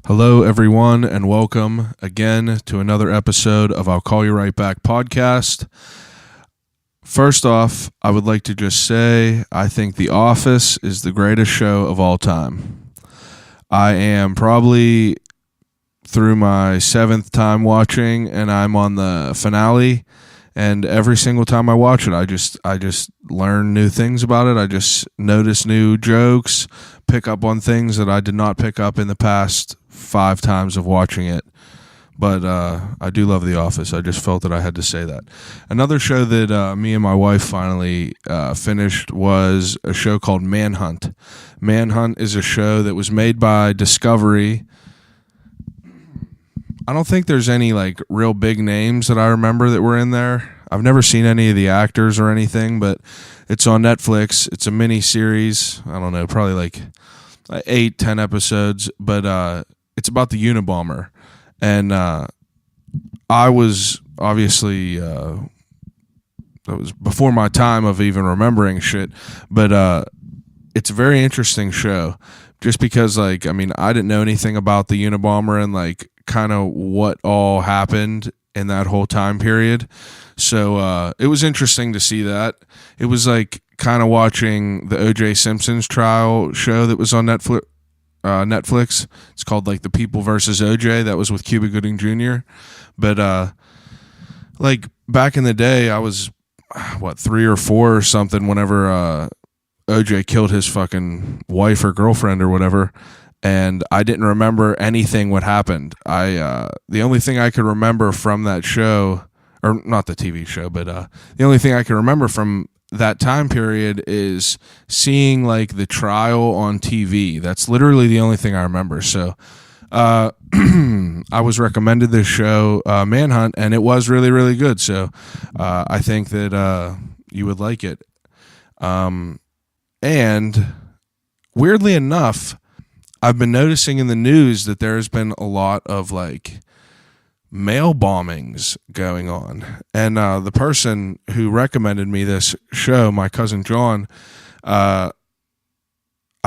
Hello, everyone, and welcome again to another episode of I'll Call You Right Back podcast. First off, I would like to just say I think The Office is the greatest show of all time. I am probably through my 7th time watching, and I'm on the finale. And every single time I watch it, I just learn new things about it. I just notice new jokes, pick up on things that I did not pick up in the past 5 times of watching it. But I do love The Office. I just felt that I had to say that. Another show that me and my wife finally finished was a show called Manhunt. Manhunt is a show that was made by Discovery. I don't think there's any like real big names that I remember that were in there. I've never seen any of the actors or anything, but it's on Netflix. It's a mini series. I don't know, probably like 8-10 episodes, but it's about the Unabomber. And I was obviously that was before my time of even remembering shit, but it's a very interesting show just because I didn't know anything about the Unabomber and like kind of what all happened in that whole time period. So it was interesting to see that. It was like kind of watching the O.J. Simpson's trial show that was on Netflix. It's called like The People versus O.J. That was with Cuba Gooding Jr. But like back in the day, I was 3 or 4 or something whenever O.J. killed his fucking wife or girlfriend or whatever. And I didn't remember anything what happened. The only thing I could remember from that show, or not the TV show, but the only thing I could remember from that time period is seeing like the trial on TV. That's literally the only thing I remember. So I was recommended this show, Manhunt, and it was really, really good. So I think that you would like it. And weirdly enough, I've been noticing in the news that there's been a lot of like mail bombings going on. And the person who recommended me this show, my cousin John, I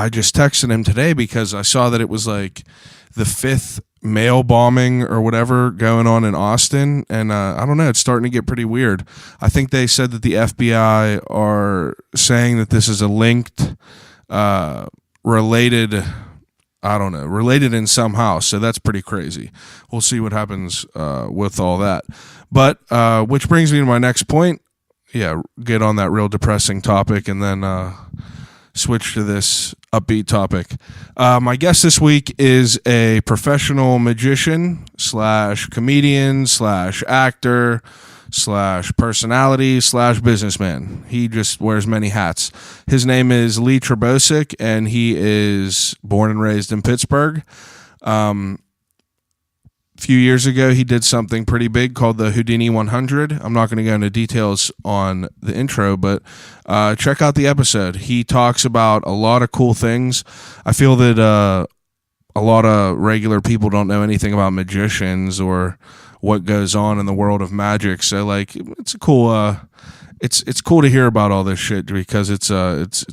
just texted him today because I saw that it was like the 5th mail bombing or whatever going on in Austin. And I don't know, it's starting to get pretty weird. I think they said that the FBI are saying that this is a linked, related in somehow. So that's pretty crazy. We'll see what happens with all that. But which brings me to my next point. Yeah, get on that real depressing topic and then switch to this upbeat topic. My guest this week is a professional magician / comedian / actor / personality / businessman. He just wears many hats. His name is Lee Terbosic, and he is born and raised in Pittsburgh. A few years ago, he did something pretty big called the Houdini 100. I'm not going to go into details on the intro, but check out the episode. He talks about a lot of cool things. I feel that a lot of regular people don't know anything about magicians or what goes on in the world of magic. So like it's a cool it's cool to hear about all this shit because it's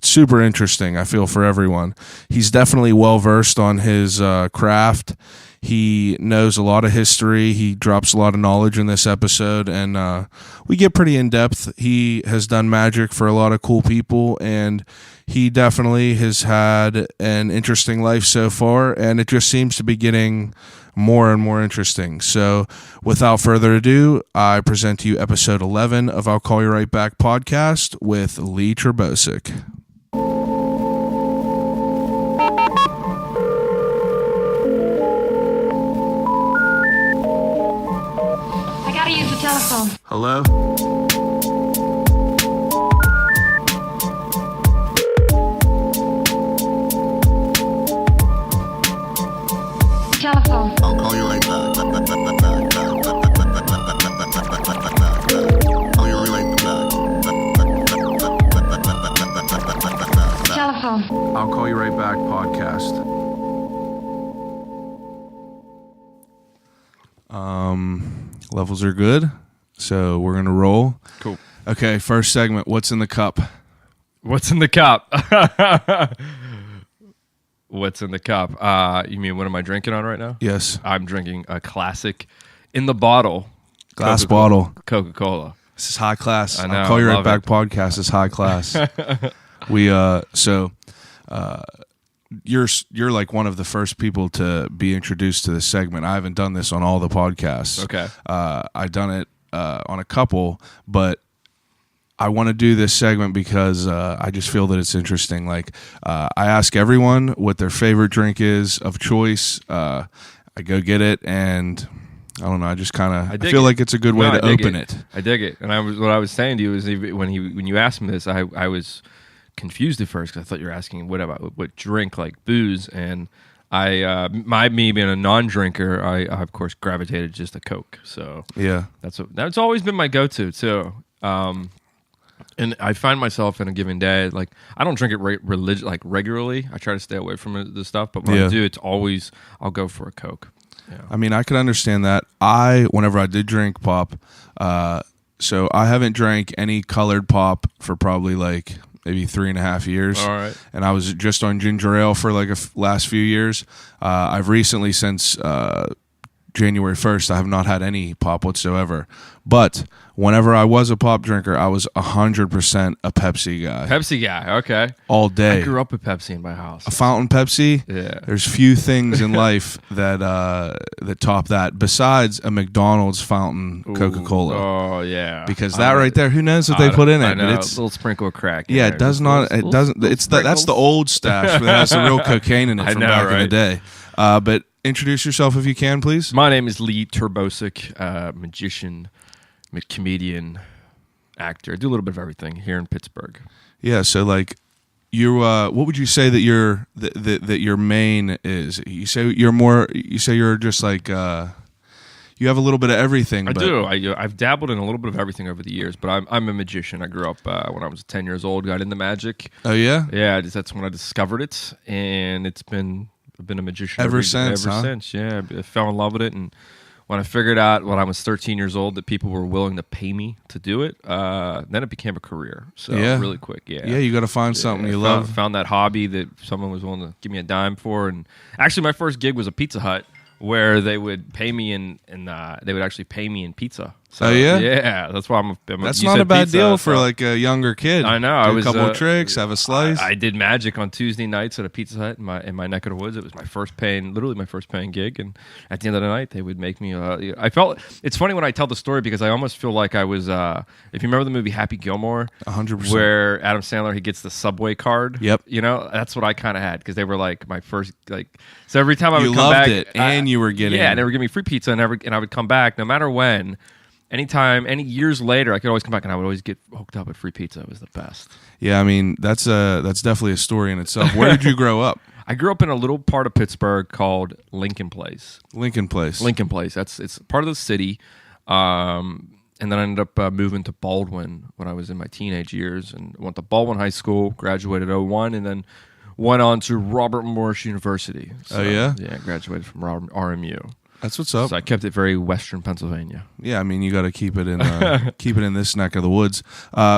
super interesting, I feel, for everyone. He's definitely well versed on his craft. He knows a lot of history. He drops a lot of knowledge in this episode, and we get pretty in depth. He has done magic for a lot of cool people, and he definitely has had an interesting life so far, and it just seems to be getting more and more interesting. So without further ado, I present to you episode 11 of I'll Call You Right Back podcast with Lee Terbosic. I gotta use the telephone. Hello? Telephone. I'll call you right back. I'll you right back. Telephone. I'll Call You Right Back podcast. Levels are good, so we're gonna roll. Cool. Okay, first segment. What's in the cup? What's in the cup? What's in the cup? You mean what am I drinking on right now? Yes. I'm drinking a classic in the bottle. Glass Coca-Cola. bottle. Coca-Cola. This is high class. I know, I'll call you I right love back. it. Podcast is high class. You're like one of the first people to be introduced to this segment. I haven't done this on all the podcasts. Okay. I've done it on a couple, but I want to do this segment because I just feel that it's interesting. Like I ask everyone what their favorite drink is of choice. I go get it, and I don't know. I just kind of feel like it's a good way to open it. I dig it. And what I was saying to you is when you asked me this, I was confused at first because I thought you were asking what drink, like booze, and me being a non-drinker, I of course gravitated just to Coke. So Yeah. that's always been my go-to too. And I find myself in a given day, like I don't drink it regularly. I try to stay away from the stuff, but when I do, it's always I'll go for a Coke. Yeah. I mean, I could understand that. Whenever I did drink pop, so I haven't drank any colored pop for probably like maybe 3.5 years. All right. And I was just on ginger ale for like last few years. I've recently, since January 1st, I have not had any pop whatsoever. But whenever I was a pop drinker, I was 100% a Pepsi guy. Pepsi guy, okay. All day. I grew up with Pepsi in my house. A fountain Pepsi. Yeah. There's few things in life that top that besides a McDonald's fountain Coca-Cola. Oh yeah. Because that right there, who knows what they put in it? I know, But it's a little sprinkle of crack. yeah, it does not. It doesn't. It's that's the old stash that has the real cocaine in it I from know, back in the right? day. But introduce yourself if you can, please. My name is Lee Terbosic, magician, comedian, actor. I do a little bit of everything here in Pittsburgh. Yeah. So like, you. What would you say that your main is? You say you're more. You say you're just like. You have a little bit of everything. I do. I've dabbled in a little bit of everything over the years, but I'm a magician. I grew up when I was 10 years old, got into magic. Oh yeah. Yeah, that's when I discovered it, and I've been a magician Ever since. Yeah, I fell in love with it, and when I figured out when I was 13 years old that people were willing to pay me to do it, then it became a career. So really quick, yeah. Yeah, you got to find something you love. Found that hobby that someone was willing to give me a dime for, and actually my first gig was a Pizza Hut where they would pay me in they would actually pay me in pizza. So, oh yeah, yeah. That's why That's not a bad pizza, deal so. for like a younger kid. I know. Do I was a couple of tricks, have a slice. I did magic on Tuesday nights at a Pizza Hut in my neck of the woods. It was literally my first paying gig. And at the end of the night, they would make me. I felt it's funny when I tell the story because I almost feel like I was. If you remember the movie Happy Gilmore, 100%, where Adam Sandler he gets the Subway card. Yep. You know, that's what I kind of had because they were like my first like. So every time I would you come loved back, it, and you were getting and they were giving me free pizza, and I would come back no matter when. Anytime, any years later, I could always come back and I would always get hooked up with free pizza. It was the best. Yeah, I mean that's definitely a story in itself. Where did you grow up? I grew up in a little part of Pittsburgh called Lincoln Place. Lincoln Place. It's part of the city, and then I ended up moving to Baldwin when I was in my teenage years, and went to Baldwin High School, graduated 01, and then went on to Robert Morris University. So, oh yeah, yeah, graduated from RMU. That's what's up. So I kept it very Western Pennsylvania. Yeah, I mean you got to keep it in this neck of the woods.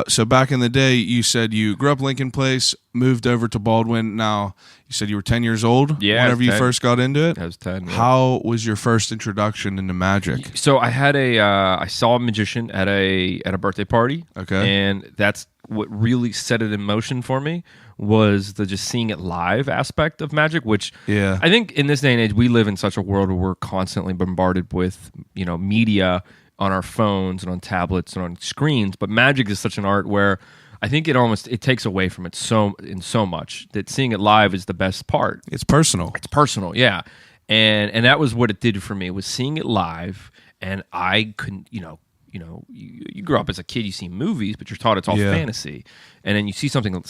So back in the day, you said you grew up Lincoln Place, moved over to Baldwin. Now you said you were 10 years old. Yeah, whenever you first got into it. I was 10. Yeah. How was your first introduction into magic? So I had I saw a magician at a birthday party. Okay, and that's what really set it in motion for me. Was the just seeing it live aspect of magic, which I think in this day and age we live in such a world where we're constantly bombarded with media on our phones and on tablets and on screens. But magic is such an art where I think it takes away from it so much that seeing it live is the best part. It's personal. It's personal, yeah, and that was what it did for me was seeing it live, and I couldn't you grow up as a kid, you see movies, but you're taught it's all fantasy, and then you see something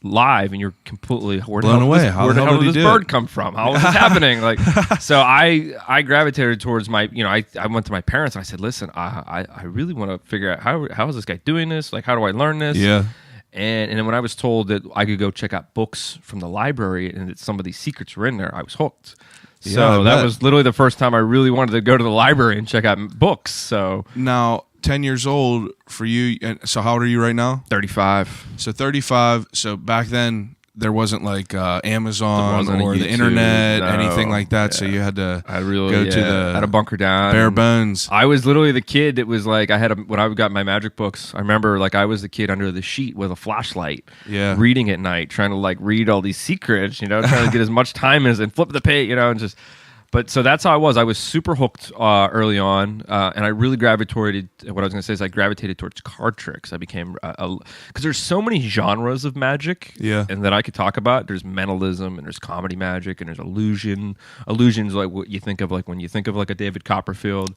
live, and you're completely blown away. Where the hell did this bird come from? How is this happening? Like, so I gravitated towards my, I went to my parents and I said, listen, I really want to figure out how is this guy doing this? Like, how do I learn this? Yeah. And then when I was told that I could go check out books from the library and that some of these secrets were in there, I was hooked. So that was literally the first time I really wanted to go to the library and check out books. So now, 10 years old for you. So how old are you right now? 35. So 35. So back then, there wasn't like Amazon wasn't a or the YouTube, internet, no. anything like that. So you had to I really go to the had a bunker down. bare bones. I was literally the kid that was like, when I got my magic books, I remember like I was the kid under the sheet with a flashlight, reading at night, trying to like read all these secrets, trying to get as much time as and flip the page, and just. But so that's how I was. I was super hooked early on, and I really gravitated. What I was going to say is I gravitated towards card tricks. I became because there's so many genres of magic, and that I could talk about. There's mentalism, and there's comedy magic, and there's illusion. Illusion's like what you think of, like when you think of like a David Copperfield,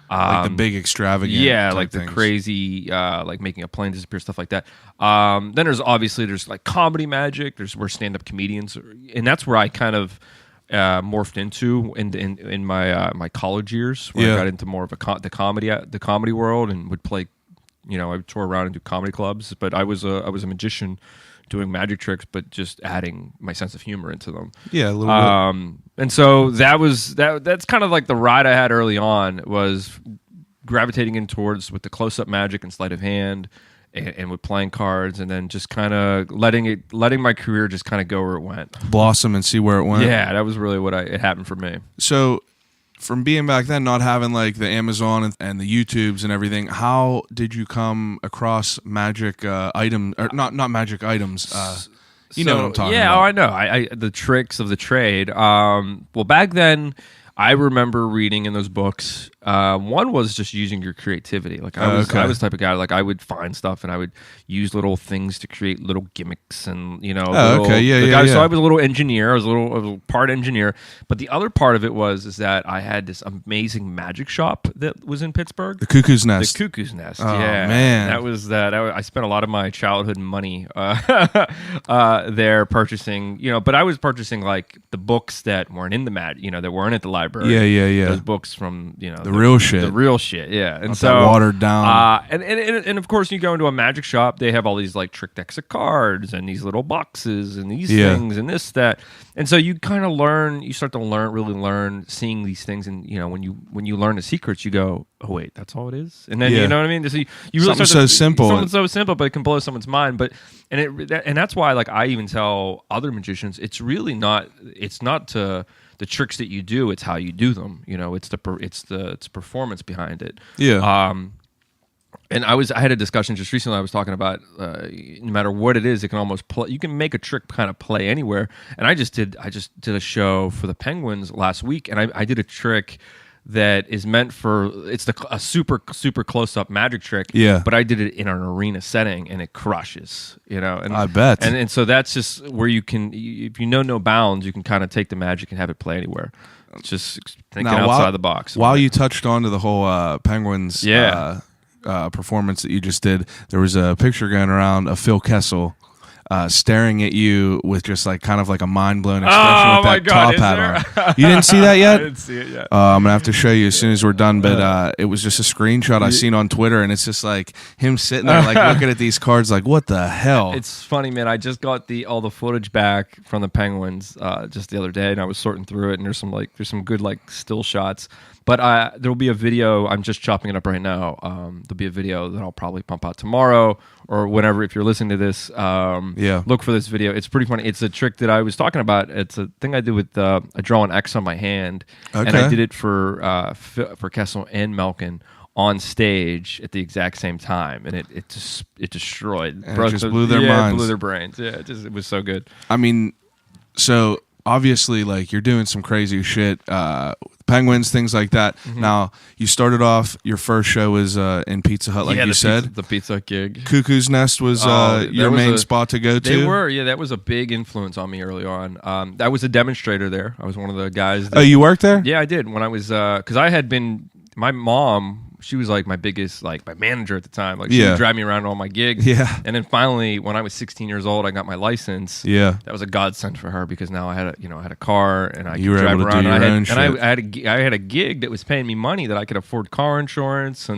like the big extravagant, like the things. Crazy, like making a plane disappear, stuff like that. Then there's like comedy magic. There's where stand-up comedians, and that's where I kind of. Morphed into in my college years when I got into more of the comedy world and would play, I would tour around and do comedy clubs. But I was a magician doing magic tricks, but just adding my sense of humor into them. Yeah, a little bit. And so that's kind of like the ride I had early on, was gravitating in towards with the close-up magic and sleight of hand. And with playing cards, and then just kind of letting my career just kind of go where it went, blossom and see where it went. Yeah, that was really what it happened for me. So, from being back then, not having like the Amazon and the YouTubes and everything, how did you come across magic items, or not magic items? You know what I'm talking about? Yeah, I know. I the tricks of the trade. Well, back then, I remember reading in those books. One was just using your creativity. Like I was the type of guy, like I would find stuff and I would use little things to create little gimmicks and So I was a little engineer. I was a part engineer. But the other part of it is that I had this amazing magic shop that was in Pittsburgh. The Cuckoos Nest. The Cuckoos Nest. Oh, yeah, man, that was that. I spent a lot of my childhood money there purchasing. But I was purchasing like the books that weren't in the that weren't at the library. Yeah. Those books from the real shit. The real shit, yeah. And not so that watered down. And of course, you go into a magic shop, they have all these like trick decks of cards and these little boxes and these things and this, that. And so you kind of learn, you start to really learn seeing these things. And when you learn the secrets, you go, oh wait, that's all it is. And then you know what I mean? So you really something so simple. Something so simple, but it can blow someone's mind. But and that's why like I even tell other magicians, it's really not. It's not to the tricks that you do, it's how you do them. It's the performance behind it. Yeah. And I had a discussion just recently. I was talking about no matter what it is, it can almost play. You can make a trick kind of play anywhere. And I just did a show for the Penguins last week, and I did a trick that is meant for a super super close up magic trick. Yeah. But I did it in an arena setting, and it crushes. And I bet. And so that's just where you can, if you know no bounds, you can kind of take the magic and have it play anywhere. It's just thinking outside the box. While you touched on to the whole Penguins performance that you just did, there was a picture going around of Phil Kessel staring at you with just like kind of like a mind-blown expression with that top hat on. You didn't see that yet? I didn't see it yet. I'm gonna have to show you as soon as we're done, but it was just a screenshot I seen on Twitter, and it's just like him sitting there like looking at these cards like, what the hell? It's funny, man. I just got all the footage back from the Penguins just the other day, and I was sorting through it, and there's some good like still shots. But there will be a video. I'm just chopping it up right now. There'll be a video that I'll probably pump out tomorrow or whenever. If you're listening to this, look for this video. It's pretty funny. It's a trick that I was talking about. It's a thing I did with I draw an X on my hand, and I did it for Kessel and Malkin on stage at the exact same time, and it destroyed. And it just blew their minds. Blew their brains. Yeah, it was so good. I mean, so obviously, like you're doing some crazy shit. Penguins, things like that. Mm-hmm. Now, you started off, your first show was in Pizza Hut, like you said. The Pizza Hut gig. Cuckoos Nest was your main spot to go to? They were, that was a big influence on me early on. I was a demonstrator there. I was one of the guys. You worked there? Yeah, I did. When I was, because I had been, my mom, she was like my biggest, like my manager at the time. Like she would drive me around to all my gigs. Yeah. And then finally, when I was 16 years old, I got my license. Yeah. That was a godsend for her because now I had a car and I could were drive able to around. do your own shit. And I had a gig that was paying me money that I could afford car insurance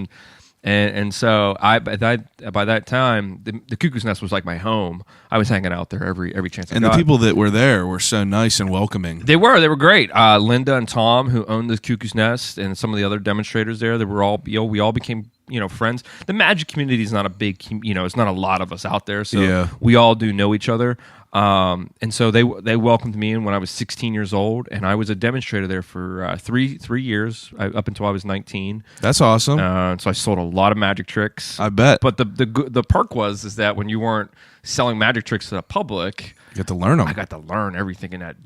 and so by that time the Cuckoos Nest was like my home. I was hanging out there every chance I got. And the people that were there were so nice and welcoming. They were great. Linda and Tom, who owned the Cuckoos Nest, and some of the other demonstrators there, we all became friends. The magic community is not a big, it's not a lot of us out there, so we all do know each other. And so they welcomed me in when I was 16 years old, and I was a demonstrator there for three years up until I was 19. That's awesome. So I sold a lot of magic tricks. I bet. But the perk is that when you weren't selling magic tricks to the public, You get to learn them. I got to learn everything in that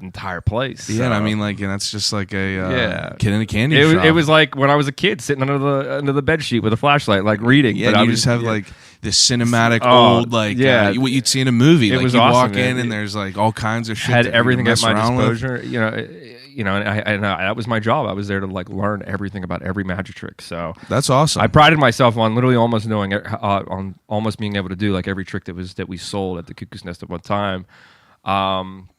entire place. Yeah, so. and I mean, like, and that's just like a kid in a candy It, shop. it was like when I was a kid sitting under the bed sheet with a flashlight, like reading. Yeah, but and you was, just have like this cinematic Oh, old, like, yeah. what you'd see in a movie. It Like, was you awesome, walk man. in and there's like all kinds of shit. had that you everything can at mess my around with. disposal. And that was my job. I was there to like learn everything about every magic trick. So That's awesome. I prided myself on literally almost knowing, on almost being able to do like every trick that we sold at the Cuckoos Nest at one time.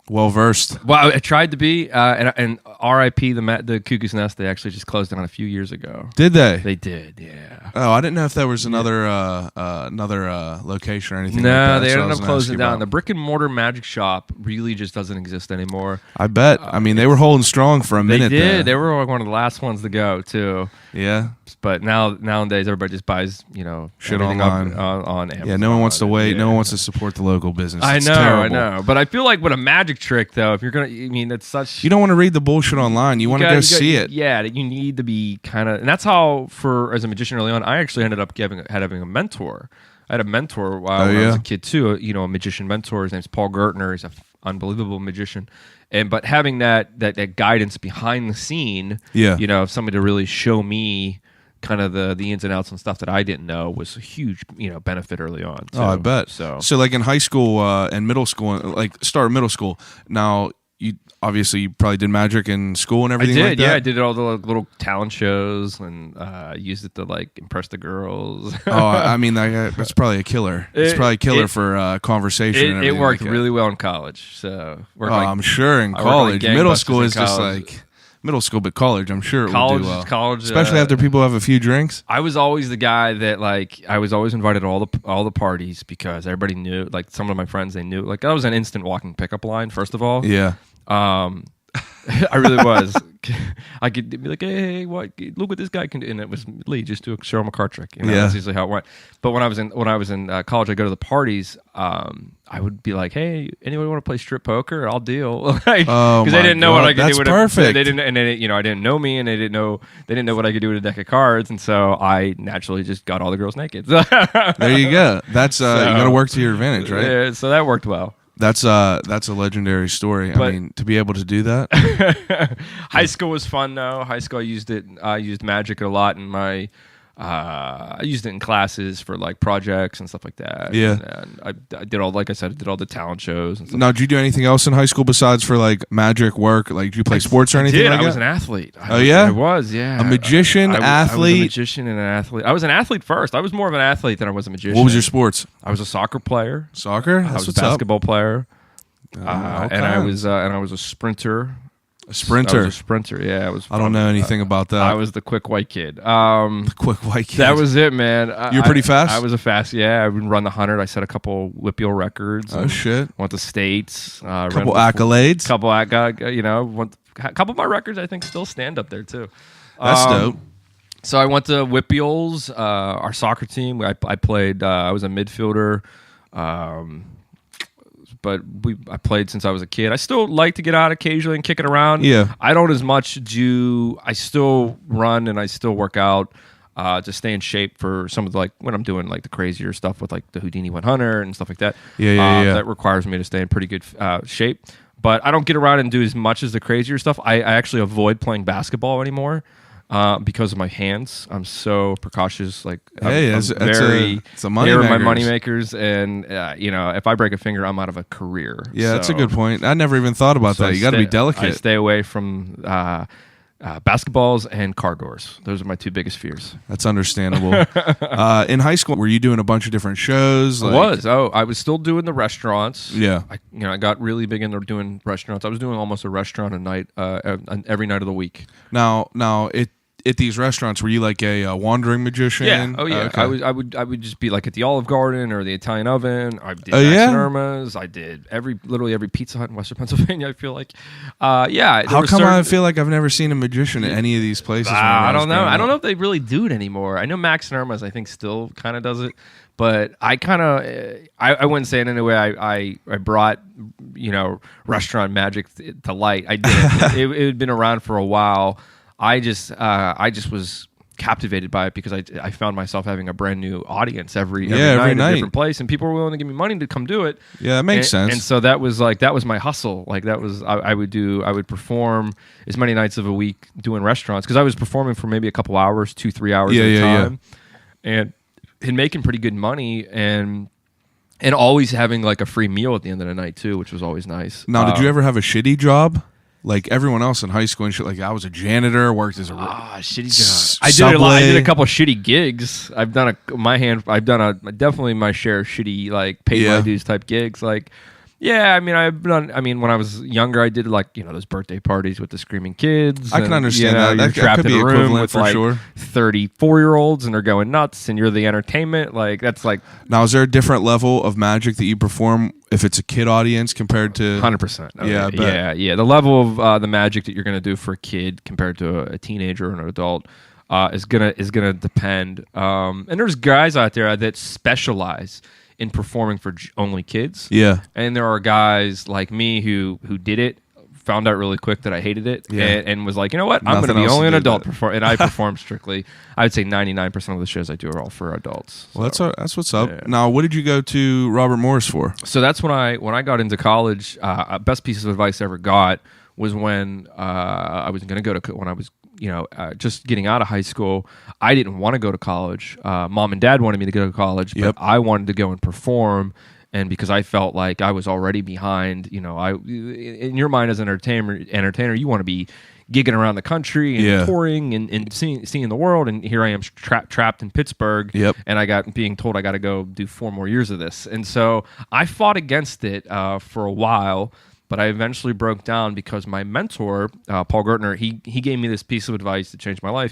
Well versed. Well, I tried to be, and R.I.P. the Cuckoos Nest. They actually just closed down a few years ago. Did they? They did, yeah. Oh, I didn't know if there was another location or anything. No, like that. they That's what I ended was up gonna ask closing you down. about. The brick and mortar magic shop really just doesn't exist anymore. I bet. I mean, they were holding strong for a They minute. did. There. They were like one of the last ones to go too. Yeah. But nowadays, everybody just buys Shit everything online. on Amazon. Yeah. No one wants to wait. Yeah. No one wants to support the local business. I It's know, terrible. I know. But I feel like with a magic trick, though, if you're gonna, I mean, it's such. You don't want to read the bullshit online. You want to go see it. Yeah, that you need to be kind of, and that's how as a magician early on, I actually ended up having a mentor. I had a mentor when I was a kid too. A magician mentor. His name's Paul Gertner. He's an unbelievable magician. But having that guidance behind the scene, of somebody to really show me kind of the ins and outs and stuff that I didn't know was a huge benefit early on. Too. Oh, I bet. So like in high school and middle school, like start middle school. Now you probably did magic in school and everything. I did, like that? I did all the little talent shows and used it to like impress the girls. I mean, that's probably a killer. It's probably a killer for conversation. and It everything worked like that. really well in college. So I'm sure in I worked like college, middle gangbusters school in is just college. like middle school, but college, I'm sure it would do well. College, especially after people have a few drinks. I was always the guy that I was always invited to all the parties because everybody knew. Like some of my friends, they knew. Like I was an instant walking pickup line. First of all, Yeah. I really was. I could be like, hey, what? Look what this guy can do, and it was Lee. Just do show him a card trick. That's usually how it went. But when I was in college, I go to the parties. I would be like, hey, anyone want to play strip poker? I'll deal. Because they didn't know what I could do. With perfect. They didn't, and I didn't know me, and they didn't know what I could do with a deck of cards, and so I naturally just got all the girls naked. There you go. That's you got to work to your advantage, right? Yeah, so that worked well. That's a legendary story. I mean, to be able to do that. High school was fun though. High school, I used magic a lot in my. I used it in classes for like projects and stuff like that. Yeah, and I did all, like I said, I did all the talent shows. And stuff. Now, did you do anything else in high school besides for like magic work? Like, did you play sports or anything? I was an athlete. Oh yeah, I was. Yeah, a magician, athlete. I was a magician and an athlete. I was an athlete first. I was more of an athlete than I was a magician. What was your sports? I was a soccer player. Soccer. I was a basketball player. Okay. And I was a sprinter. A sprinter. I was a sprinter. Yeah, I don't know anything about that. I was the quick white kid. The quick white kid. That was it, man. You were pretty fast? I was a fast. Yeah, I would run the 100. I set a couple Whippeal records. Oh shit! Went to states. Couple accolades. Couple couple of my records I think still stand up there too. That's dope. So I went to Whippeals, our soccer team. I played. I was a midfielder. But I played since I was a kid. I still like to get out occasionally and kick it around. Yeah. I don't as much do. I still run and I still work out to stay in shape for some of the, like when I'm doing like the crazier stuff with like the Houdini 100 and stuff like that. Yeah. That requires me to stay in pretty good shape. But I don't get around and do as much as the crazier stuff. I actually avoid playing basketball anymore. Because of my hands, I'm so precautious. Like, it's a money they're my makers. money makers, and if I break a finger, I'm out of a career. Yeah, that's a good point. I never even thought about that. You got to be delicate. I stay away from basketballs and car doors. Those are my two biggest fears. That's understandable. In high school, were you doing a bunch of different shows? I was. I was still doing the restaurants. Yeah. I got really big into doing restaurants. I was doing almost a restaurant a night, every night of the week. Now at these restaurants, were you like a wandering magician? Yeah. Oh yeah. Okay. I would just be like at the Olive Garden or the Italian Oven. I did yeah? Max and Irma's. I did literally every Pizza Hut in Western Pennsylvania. I feel like, yeah. How come I feel like I've never seen a magician at any of these places? I don't know. I don't know if they really do it anymore. I know Max and Irma's, I think, still kind of does it. But I kind of, I wouldn't say it in any way. I brought, restaurant magic to light. I did. It had been around for a while. I just was captivated by it because I found myself having a brand new audience every night in a different place, and people were willing to give me money to come do it. Yeah, that makes sense. And so that was my hustle. Like that was I would perform as many nights of a week doing restaurants because I was performing for maybe a couple hours, 2-3 hours at a time, and making pretty good money and always having like a free meal at the end of the night too, which was always nice. Now, did you ever have a shitty job? Like everyone else in high school and shit, like I was a janitor, worked as a shitty job. I did a lot. I did a couple of shitty gigs. I've done definitely my share of shitty, like paid my dues type gigs. Like, yeah, I mean, when I was younger, I did like those birthday parties with the screaming kids. I can understand that. You're trapped could in be a room equivalent with for like sure. 34-year-olds and they're going nuts, and you're the entertainment. Like that's like. Now, is there a different level of magic that you perform if it's a kid audience compared to 100%? Yeah. The level of the magic that you're going to do for a kid compared to a teenager or an adult is gonna depend. And there's guys out there that specialize in performing for only kids. Yeah. And there are guys like me who did it, found out really quick that I hated it, and was like, you know what, I'm going to be only an adult performer, and I perform strictly. I would say 99% of the shows I do are all for adults. Well, that's what's up. Yeah. Now, what did you go to Robert Morris for? So that's when I got into college. Best piece of advice I ever got was when I was going to go to when I was just getting out of high school. I didn't want to go to college. Mom and Dad wanted me to go to college, but I wanted to go and perform. And because I felt like I was already behind, in your mind as an entertainer, you want to be gigging around the country and touring and seeing the world. And here I am trapped in Pittsburgh. And I got being told I got to go do 4 more years of this. And so I fought against it for a while. But I eventually broke down because my mentor, Paul Gertner, he gave me this piece of advice that changed my life.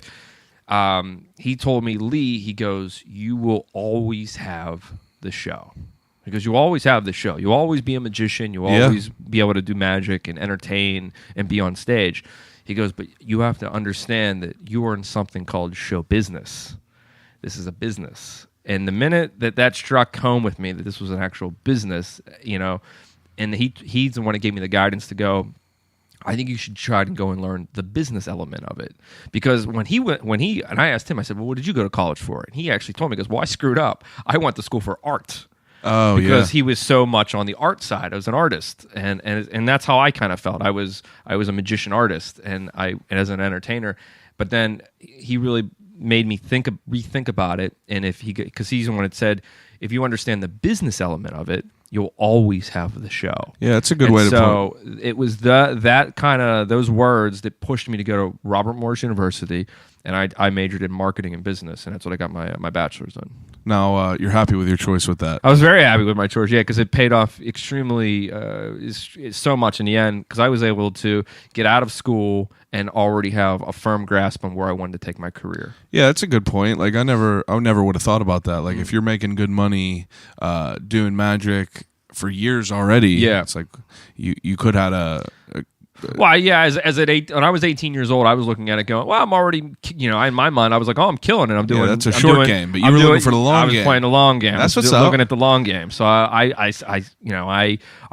He told me, Lee, he goes, you will always have the show. Because you always have the show. You'll always be a magician. You'll always be able to do magic and entertain and be on stage. He goes, but you have to understand that you are in something called show business. This is a business. And the minute that struck home with me, that this was an actual business, and he's the one that gave me the guidance to go, I think you should try to go and learn the business element of it. Because when I asked him, I said, well, what did you go to college for? And he actually told me, he goes, well, I screwed up. I went to school for art. Oh, because he was so much on the art side. I was an artist, and that's how I kind of felt. I was a magician artist, and as an entertainer. But then he really made me rethink about it. And because he's the one that said, if you understand the business element of it, you'll always have the show. Yeah, that's a good way to put it. So it was that kind of those words that pushed me to go to Robert Morris University, and I majored in marketing and business, and that's what I got my bachelor's in. Now, you're happy with your choice with that? I was very happy with my choice, because it paid off extremely so much in the end, because I was able to get out of school and already have a firm grasp on where I wanted to take my career. Yeah, that's a good point. Like I never would have thought about that. Like if you're making good money doing magic for years already, it's like you could have a well, yeah. When I was 18 years old, I was looking at it going, well, I'm already, in my mind, I was like, oh, I'm killing it. I'm doing. That's a short game, but you were looking for the long game. I was playing the long game. That's what's up. Looking at the long game. So I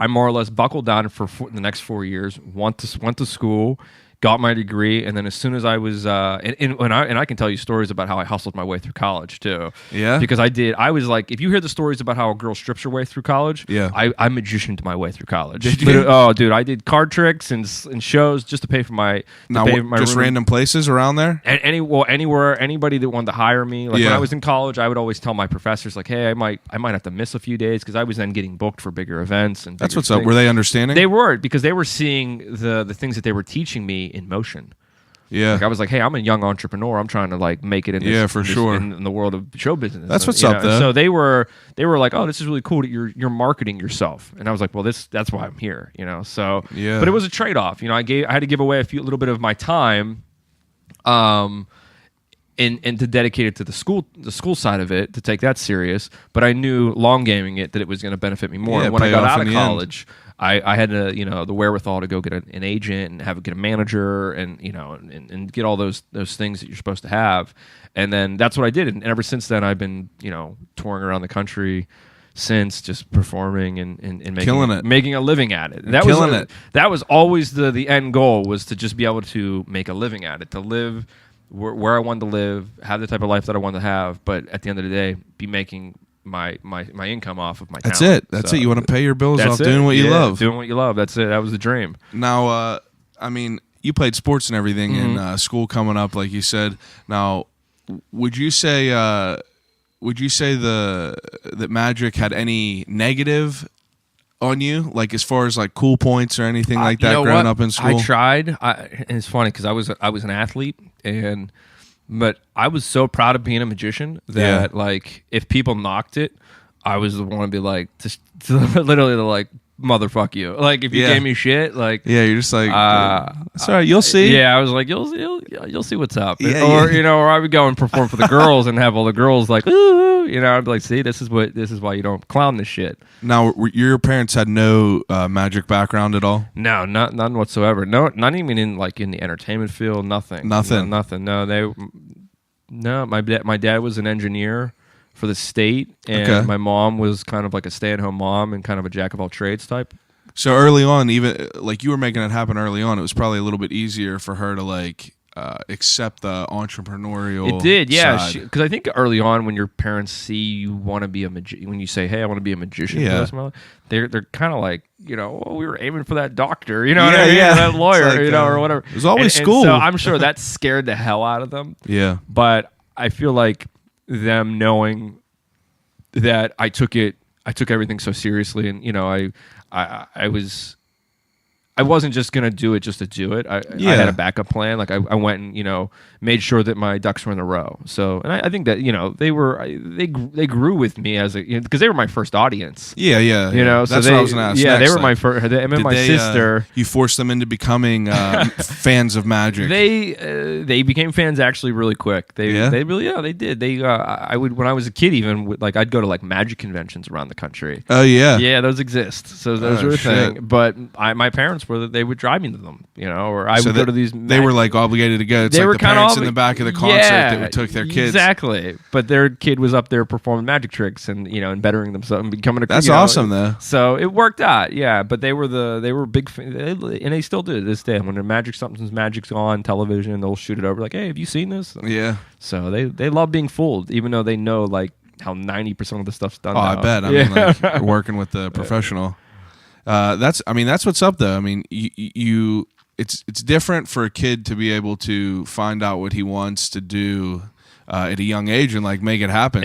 more or less buckled down for the next 4 years. Went to school. Got my degree, and then as soon as I was, and I can tell you stories about how I hustled my way through college too. Yeah, because I was like, if you hear the stories about how a girl strips her way through college, I magicianed my way through college. Did you? Oh, dude, I did card tricks and shows just to pay for my. Just random places around there. Anywhere, anybody that wanted to hire me. Like when I was in college, I would always tell my professors, like, hey, I might have to miss a few days because I was then getting booked for bigger events and. That's what's up. Were they understanding? They were, because they were seeing the things that they were teaching me in motion. Yeah, like I was like, hey, I'm a young entrepreneur. I'm trying to like make it in in the world of show business. That's what's up, though. So they were like, oh, this is really cool that you're marketing yourself. And I was like, well, that's why I'm here. So but it was a trade off. I had to give away little bit of my time, and to dedicate it to the school side of it, to take that serious. But I knew long gaming it, that it was going to benefit me more. Yeah, And when I got pay off out in of the end. college, I had to, the wherewithal to go get an agent and get a manager and and get all those things that you're supposed to have. And then that's what I did. And ever since then, I've been touring around the country since, just performing and making Killing it. making a living at it. Killing it. That was always the end goal, was to just be able to make a living at it, to live where I wanted to live, have the type of life that I wanted to have, but at the end of the day, be making my income off of my That's talent. it. That's it. You want to pay your bills That's off doing what you love. Doing what you love. That's it. That was the dream. Now, I mean, you played sports and everything in school coming up, like you said. Now, would you say that Magic had any negative on you, like as far as like cool points or anything like that growing up in school? I tried. And it's funny because I was an athlete, but I was so proud of being a magician that like if people knocked it, I was the one to be like, literally like, motherfuck you. Like if you gave me shit, like you're just like, it's all right, you'll see. Yeah, I was like, you'll see what's up. Yeah, or or I would go and perform for the girls and have all the girls like, ooh, I'd be like, see, this is why you don't clown this shit. Now, your parents had no magic background at all? No, none whatsoever. No, not even in the entertainment field. Nothing. Nothing. Nothing. No, my dad was an engineer for the state, and my mom was kind of like a stay-at-home mom and kind of a jack of all trades type. So early on, even like you were making it happen early on, it was probably a little bit easier for her to like accept the entrepreneurial. It did, yeah. side. Because I think early on, when your parents see you want to be a magician, when you say, "Hey, I want to be a magician," for the rest of my life, they're kind of like, well, we were aiming for that doctor, what I mean? That lawyer, like, or whatever. It was always and school. so I'm sure that scared the hell out of them. Yeah. But I feel like them knowing that I took everything so seriously, and I wasn't just gonna do it just to do it. I had a backup plan. Like I went and made sure that my ducks were in a row. So, and I think that they grew with me as because they were my first audience. Yeah. So that's what I was gonna ask. Yeah, next. they were my first. And my sister. You forced them into becoming fans of magic. They became fans actually really quick. They did. I would, when I was a kid, even I'd go to like magic conventions around the country. Oh yeah. Yeah, those exist. So those were a thing. But my parents were that they would drive me to them, or I would go to these. They were like obligated to go. It's they like were the kind parents of in the back of the concert that took their kids. Exactly, but their kid was up there performing magic tricks and and bettering themselves and becoming a. That's awesome though. So it worked out, yeah. But they were big, and they still do to this day. When something's magic's on television, they'll shoot it over like, "Hey, have you seen this?" Yeah. So they love being fooled, even though they know like how 90% of the stuff's done. Oh, now. I bet. I mean, like working with the professional. That's what's up though. I mean, it's different for a kid to be able to find out what he wants to do at a young age and like make it happen.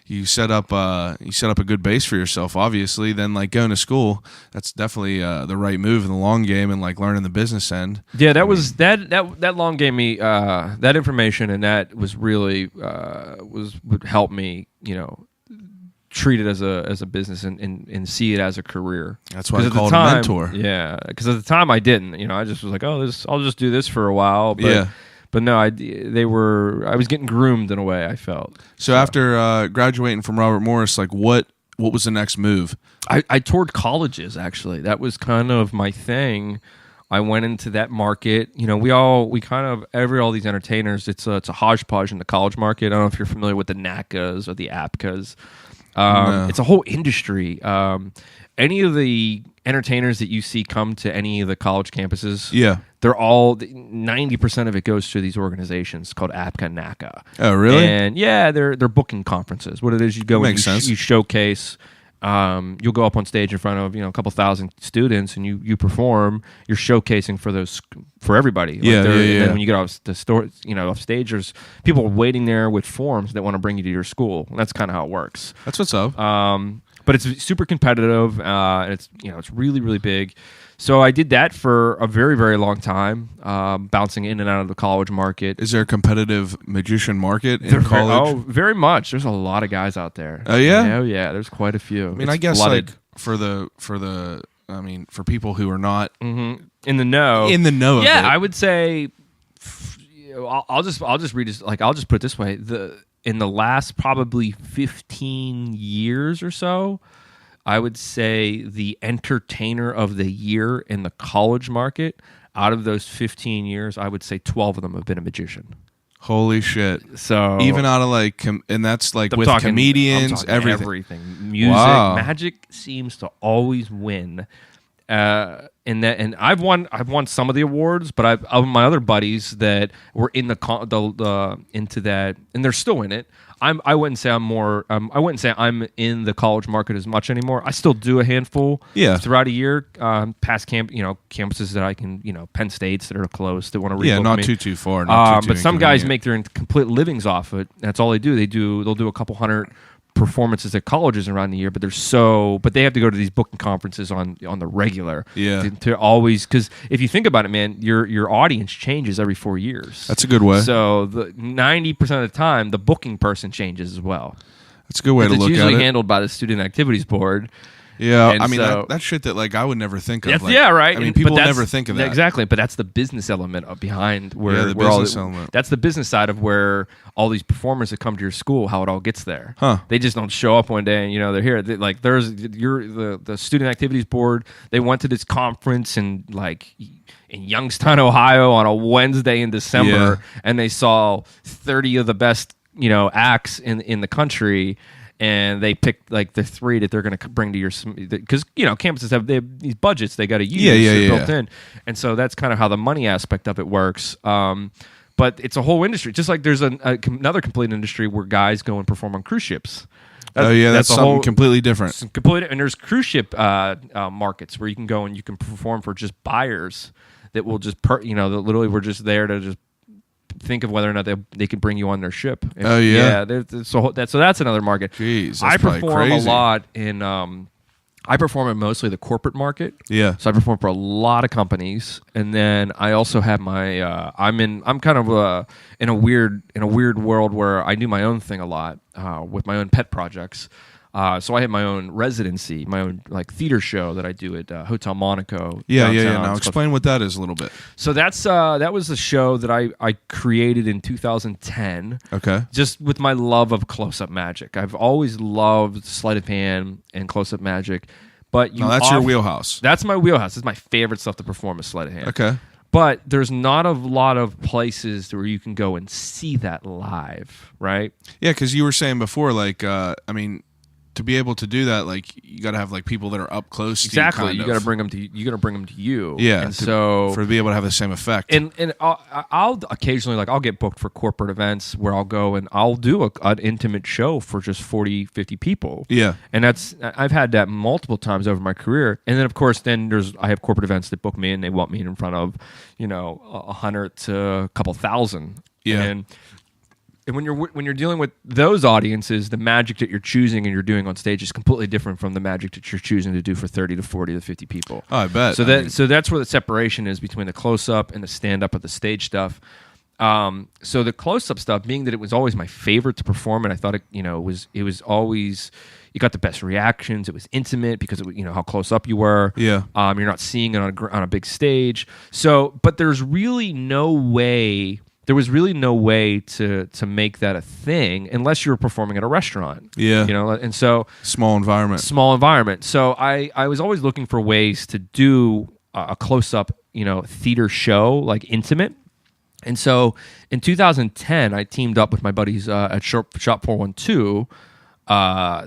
You set up a good base for yourself, obviously. Then like going to school, that's definitely the right move in the long game and like learning the business end. Yeah, that long gave me that information, and that was really would help me, treat it as a business and see it as a career. That's why I call it a mentor. Yeah, because at the time I didn't. I just was like, oh, I'll just do this for a while. But, But no, I was getting groomed in a way, I felt. So after graduating from Robert Morris, like what was the next move? I toured colleges, actually. That was kind of my thing. I went into that market. All these entertainers, it's a hodgepodge in the college market. I don't know if you're familiar with the NACAs or the APCAs. No. It's a whole industry. Any of the entertainers that you see come to any of the college campuses, they're all 90% of it goes to these organizations called APCA and NACA. Oh, really? And yeah, they're booking conferences. What it is, you go and you showcase. You'll go up on stage in front of a couple thousand students, and you perform. You're showcasing for everybody. And then when you get off off stage, there's people waiting there with forms that want to bring you to your school. And that's kind of how it works. That's what's up. But it's super competitive. And it's really, really big. So I did that for a very, very long time, bouncing in and out of the college market. Is there a competitive magician market in college? Very much. There's a lot of guys out there. Oh yeah? Oh yeah. There's quite a few. I mean, I guess flooded. Like for people who are not in the know. In the know. Yeah, of it. I would say I'll just read this. Like, I'll just put it this way: in the last probably 15 years or so, I would say the entertainer of the year in the college market, out of those 15 years, I would say 12 of them have been a magician. Holy shit. So even out of like, and that's like with comedians, everything. Music, magic seems to always win. And I've won some of the awards, but of my other buddies that were in into that, and they're still in it. I wouldn't say I'm more. I wouldn't say I'm in the college market as much anymore. I still do a handful. Throughout a year, past campuses that I can, Penn States that are close that want to rebook me. Yeah, not too far. But some guys make their complete livings off it. That's all they do. They'll do a couple hundred performances at colleges around the year, but but they have to go to these booking conferences on the regular. To always, because if you think about it, man, your audience changes every 4 years. That's a good way. So the 90% of the time, the booking person changes as well. That's a good way to look at it. It's usually handled by the student activities board. Yeah, I mean, that's shit that like I would never think of. Like, yeah, right. I mean, people never think of that. Exactly, but that's the business element behind where the business element. That's the business side of where all these performers that come to your school, how it all gets there. They just don't show up one day and they're here. The student activities board. They went to this conference in Youngstown, Ohio, on a Wednesday in December, and they saw 30 of the best acts in the country. And they picked like the 3 that they're going to bring to your, because campuses have these budgets they got to use built in, and so that's kind of how the money aspect of it works. But it's a whole industry, just like there's another complete industry where guys go and perform on cruise ships. That's something completely different. And there's cruise ship markets where you can go and you can perform for just buyers that will just that literally we're just there to just think of whether or not they could bring you on their ship. So that's another market. Jeez, I perform a lot in I perform in mostly the corporate market. Yeah. So I perform for a lot of companies, and then I also have my I'm kind of in a weird world where I do my own thing a lot with my own pet projects. So I have my own residency, my own theater show that I do at Hotel Monaco. Yeah. Now explain what that is a little bit. So that was a show that I created in 2010. Okay. Just with my love of close-up magic. I've always loved sleight of hand and close-up magic. But that's your wheelhouse. That's my wheelhouse. It's my favorite stuff to perform is sleight of hand. Okay. But there's not a lot of places where you can go and see that live, right? Yeah, because you were saying before, to be able to do that, you got to have people that are up close. Exactly, you got to bring them to you. Yeah, and so to be able to have the same effect. And I'll occasionally I'll get booked for corporate events where I'll go and I'll do an intimate show for just 40, 50 people. Yeah, and I've had that multiple times over my career. And then of course I have corporate events that book me and they want me in front of 100 to a couple thousand. Yeah. And when you're dealing with those audiences, the magic that you're choosing and you're doing on stage is completely different from the magic that you're choosing to do for 30 to 40 to 50 people. Oh, I bet. So that's where the separation is between the close-up and the stand-up of the stage stuff. So the close-up stuff, being that it was always my favorite to perform, and I thought it was always, you got the best reactions. It was intimate because of how close up you were. Yeah. You're not seeing it on a big stage. So, but there's really no way. There was really no way to make that a thing unless you were performing at a restaurant. Yeah. And so small environment. So I was always looking for ways to do a close-up, theater show, intimate. And so in 2010, I teamed up with my buddies at Shop 412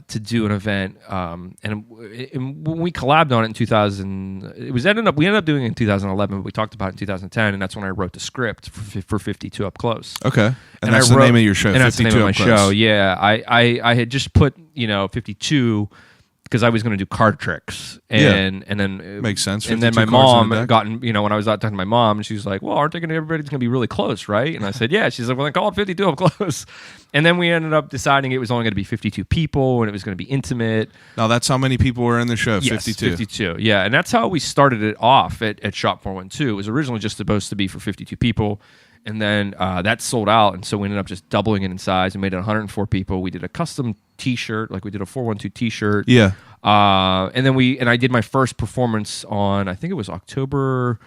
to do an event, and when we collabed on it in 2000, we ended up doing it in 2011, but we talked about it in 2010, and that's when I wrote the script for 52 Up Close. Okay, and that's the name of your show. And that's the name of my show. Yeah, I had just put 52 because I was going to do card tricks, and then makes sense. And then my mom when I was out talking to my mom, and she was like, "Well, aren't they going to everybody's going to be really close, right?" And I said, "Yeah." She's like, "Well, then call it 52 Up Close." And then we ended up deciding it was only going to be 52 people, and it was going to be intimate. Now that's how many people were in the show. Yes, 52. 52. Yeah, and that's how we started it off at Shop 412. It was originally just supposed to be for 52 people. And then that sold out, and so we ended up just doubling it in size and made it 104 people. We did a custom T-shirt, we did a 412 T-shirt. Yeah. And then I did my first performance on, I think it was October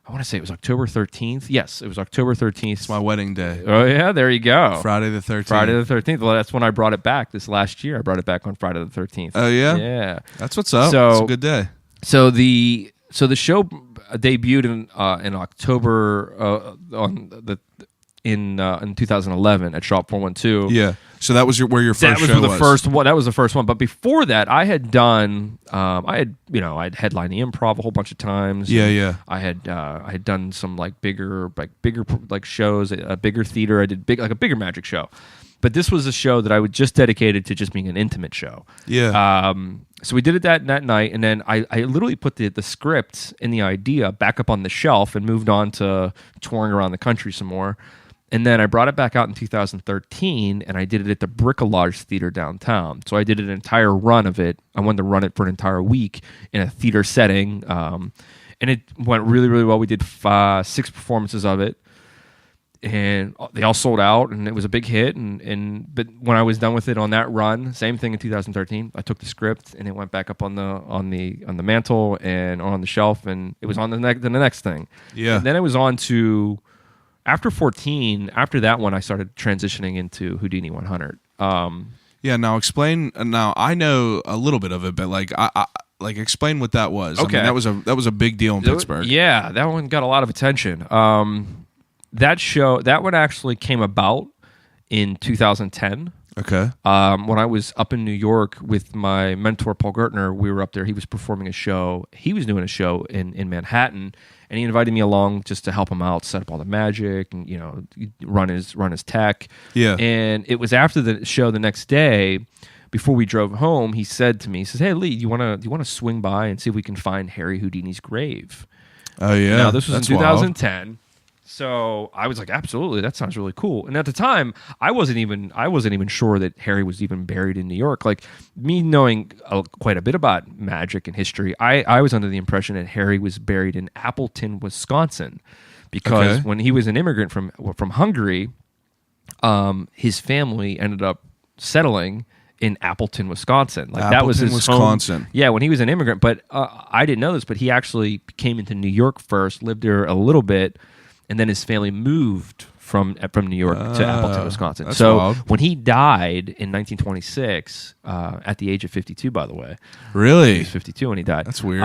I want to say it was October 13th. Yes, it was October 13th. It's my wedding day. Oh, yeah, there you go. Friday the 13th. Friday the 13th. Well, that's when I brought it back this last year. I brought it back on Friday the 13th. Oh, yeah? Yeah. That's what's up. So, it's a good day. So the show debuted in October in 2011 at Shop 412. Yeah. So that was where your first show was. That was the first one. But before that, I had done I'd headlined the Improv a whole bunch of times. Yeah. I had done some bigger shows, a bigger theater. I did a bigger magic show. But this was a show that I would just dedicated to just being an intimate show. Yeah. So we did it that night, and then I literally put the script and the idea back up on the shelf and moved on to touring around the country some more. And then I brought it back out in 2013, and I did it at the Bricolage Theater downtown. So I did an entire run of it. I wanted to run it for an entire week in a theater setting, and it went really, really well. We did 6 performances of it, and they all sold out, and it was a big hit. But when I was done with it on that run, same thing in 2013. I took the script, and it went back up on the mantle and on the shelf, and it was on the next thing. Yeah. And then it was on to. After 14, after that one, I started transitioning into Houdini 100. Yeah. Now explain. Now I know a little bit of it, but I explain what that was. Okay. I mean, that was a big deal in Pittsburgh. Yeah, that one got a lot of attention. That one actually came about in 2010. Okay. When I was up in New York with my mentor Paul Gertner, we were up there. He was performing a show. He was doing a show in Manhattan. And he invited me along just to help him out, set up all the magic, and run his tech. Yeah. And it was after the show the next day, before we drove home, he said to me, he says, "Hey Lee, do you want to swing by and see if we can find Harry Houdini's grave?" Oh yeah. Now this was That's in 2010. Wild. So I was like, absolutely, that sounds really cool. And at the time, I wasn't even sure that Harry was even buried in New York. Like, me knowing quite a bit about magic and history, I was under the impression that Harry was buried in Appleton, Wisconsin, because when he was an immigrant from Hungary, his family ended up settling in Appleton, Wisconsin. That was his Wisconsin. Home. Yeah, when he was an immigrant. But I didn't know this, but he actually came into New York first, lived there a little bit, and then his family moved from New York to Appleton, Wisconsin. So wild. When he died in 1926, at the age of 52, by the way. Really? He was 52 when he died. That's weird.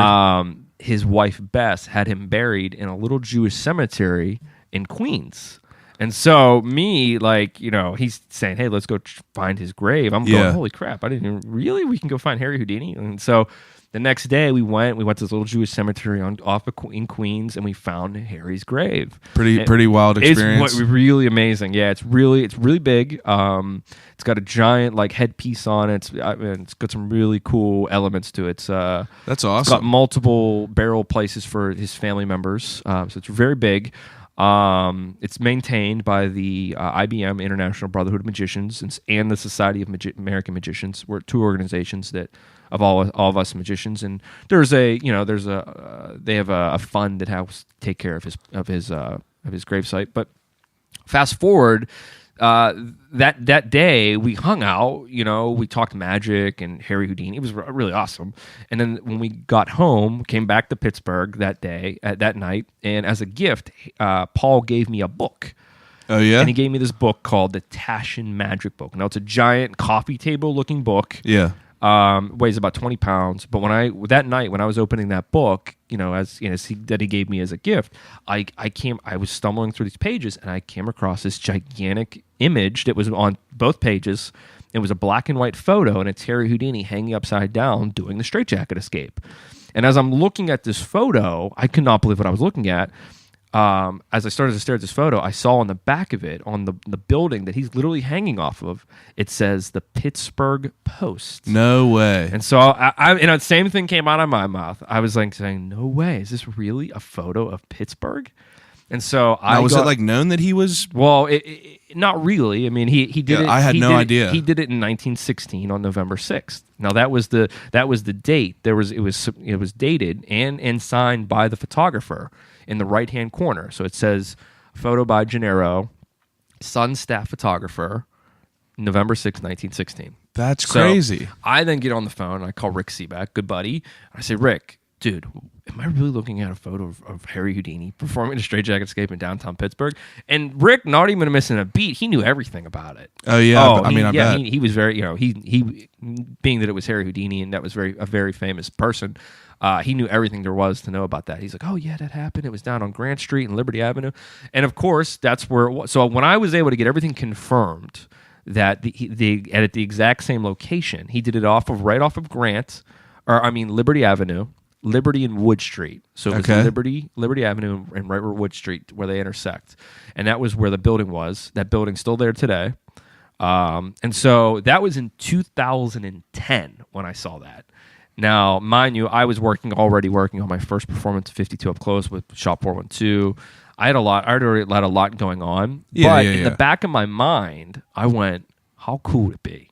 His wife, Bess, had him buried in a little Jewish cemetery in Queens. And so he's saying, "Hey, let's go find his grave." I'm going, "Holy crap, I didn't even really, we can go find Harry Houdini." And so the next day we went to this little Jewish cemetery in Queens, and we found Harry's grave. Pretty wild experience. It's really amazing. Yeah, it's really big. It's got a giant headpiece on it. It's got some really cool elements to it. That's awesome. It's got multiple burial places for his family members. So it's very big. It's maintained by the IBM, International Brotherhood of Magicians, and the Society of American Magicians. We're 2 organizations that of all of us magicians, and they have a fund that helps take care of his gravesite. But fast forward, that day we hung out, we talked magic and Harry Houdini. It was really awesome. And then when we got home, came back to Pittsburgh that night, and as a gift, Paul gave me a book. Oh yeah. And he gave me this book called the Tashin Magic Book. Now it's a giant coffee table looking book. Yeah. Weighs about 20 pounds. But that night when I was opening that book, that he gave me as a gift, I was stumbling through these pages, and I came across this gigantic image that was on both pages. It was a black and white photo, and it's Harry Houdini hanging upside down doing the straitjacket escape. And as I'm looking at this photo, I could not believe what I was looking at. As I started to stare at this photo, I saw on the back of it, on the building that he's literally hanging off of, it says the Pittsburgh Post. No way. And so the same thing came out of my mouth. I was saying, no way, is this really a photo of Pittsburgh? And so was it known that he was? Well, not really. I mean, he did it. I had no idea. He did it in 1916 on November 6th. Now that was the date. It was dated and signed by the photographer in the right-hand corner. So it says, photo by Gennaro, Sun staff photographer, November 6th, 1916. That's crazy. I then get on the phone, and I call Rick Seaback, good buddy. I say, "Rick, dude, am I really looking at a photo of Harry Houdini performing a straitjacket escape in downtown Pittsburgh? And Rick, not even missing a beat, he knew everything about it. Oh yeah, I bet he was very, he being that it was Harry Houdini and that was a very famous person. He knew everything there was to know about that. He's like, oh yeah, that happened. It was down on Grant Street and Liberty Avenue, and of course that's where it was. So when I was able to get everything confirmed that at the exact same location, he did it right off of Liberty Avenue. Liberty and Wood Street. So it was Liberty Avenue and right where Wood Street, where they intersect. And that was where the building was. That building's still there today. And so that was in 2010 when I saw that. Now, mind you, I was already working on my first performance of 52 Up Close with Shop 412. I already had a lot going on. But in the back of my mind, I went, how cool would it be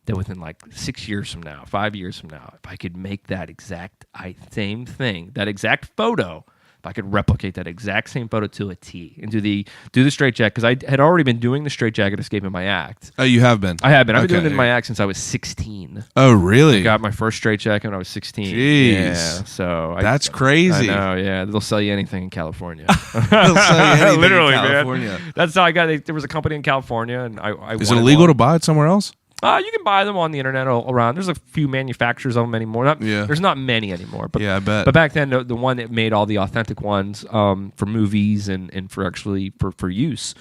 that within like 6 years from now, 5 years from now, if I could make that exact same thing, that exact photo, if I could replicate that exact same photo to a T and do the straitjacket, because I had already been doing the straitjacket escape in my act. Oh, you have been? I have been. I've been doing it in my act since I was 16. Oh, really? I got my first straitjacket when I was 16. Jeez. Yeah, so that's crazy. I know, yeah. They'll sell you anything in California. They'll sell you anything Literally, in California. Man. That's how I got. There was a company in California, and I Is it illegal to buy it somewhere else? You can buy them on the internet all around. There's a few manufacturers of them anymore. There's not many anymore. But, yeah, I bet. But back then, the one that made all the authentic ones for movies and for actually for use.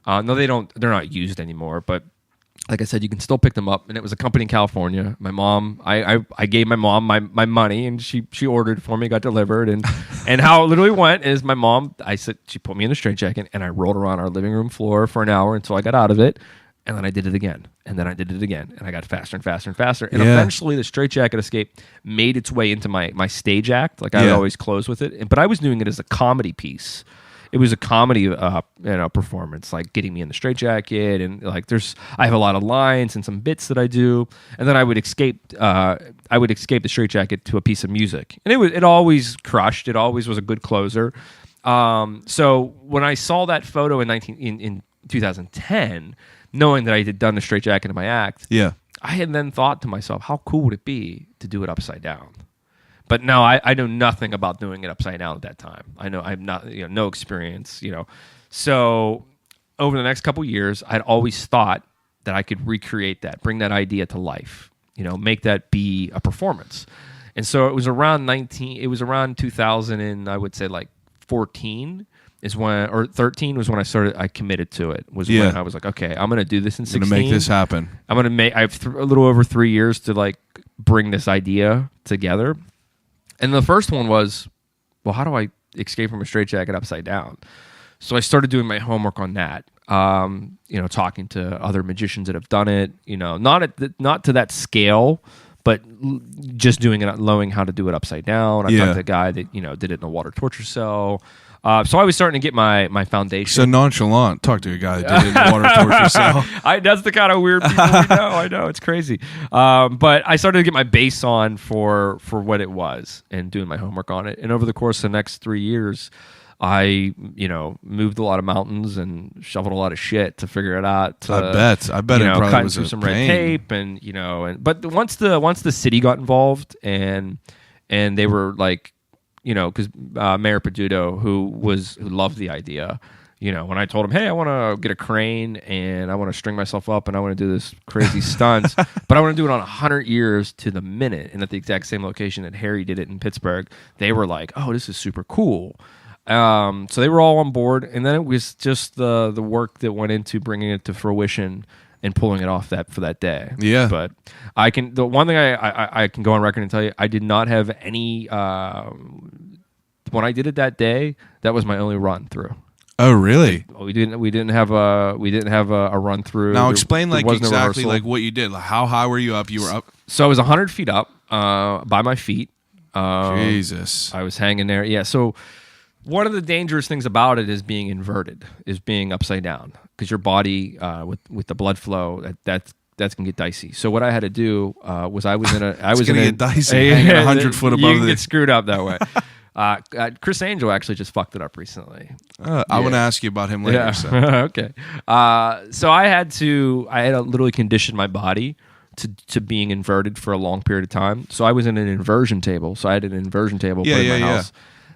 No, they don't. They're not used anymore. But like I said, you can still pick them up. And it was a company in California. My mom, I gave my mom my money, and she ordered for me, got delivered. And and how it literally went is my mom, she put me in a straitjacket, and I rolled around our living room floor for an hour until I got out of it. And then I did it again. And then I did it again. And I got faster and faster and faster. And eventually the straitjacket escape made its way into my stage act. Like I would always close with it. But I was doing it as a comedy piece. It was a comedy performance, like getting me in the straitjacket. And like I have a lot of lines and some bits that I do. And then I would escape the straitjacket to a piece of music. And it always crushed. It always was a good closer. So when I saw that photo in 2010, knowing that I had done the straitjacket in my act, I had then thought to myself, how cool would it be to do it upside down? But no, I know nothing about doing it upside down at that time. I know I'm not, no experience, So over the next couple years, I'd always thought that I could recreate that, bring that idea to life, make that be a performance. And so it was around 2000 and I would say like 14 is when, or 13 was when I committed to it. When I was like, okay, I'm going to do this in 16. I'm going to make this happen. I have a little over 3 years to like bring this idea together. And the first one was, well, how do I escape from a straitjacket upside down? So I started doing my homework on that. Talking to other magicians that have done it, not to that scale, but just doing it, knowing how to do it upside down. I talked to a guy that, did it in a water torture cell. So I was starting to get my foundation. So nonchalant. Talk to a guy that did it in a water torture cell. That's the kind of weird people we know. I know. It's crazy. But I started to get my base on for what it was and doing my homework on it. And over the course of the next 3 years, I, moved a lot of mountains and shoveled a lot of shit to figure it out. I bet it probably cutting was through some red tape but once the city got involved and they were like, because Mayor Peduto, who loved the idea, when I told him, hey, I want to get a crane and I want to string myself up and I want to do this crazy stunts, but I want to do it on 100 years to the minute and at the exact same location that Harry did it in Pittsburgh, they were like, oh, this is super cool. So they were all on board, and then it was just the work that went into bringing it to fruition and pulling it off for that day. Yeah. But the one thing I can go on record and tell you, I did not have any, when I did it that day, that was my only run through. Oh, really? We didn't have a run through. Now explain exactly like what you did. Like how high were you up? You were up. So I was 100 feet up, by my feet. Jesus. I was hanging there. Yeah. So one of the dangerous things about it is being inverted, is being upside down, because your body with the blood flow that's gonna get dicey. So what I had to do was I was gonna get dicey, hanging 100 foot above. You can get screwed up that way. Chris Angel actually just fucked it up recently. I want to ask you about him later. Yeah. So. Okay. So I had to literally condition my body to being inverted for a long period of time. So I was in an inversion table. So I had an inversion table put in my house.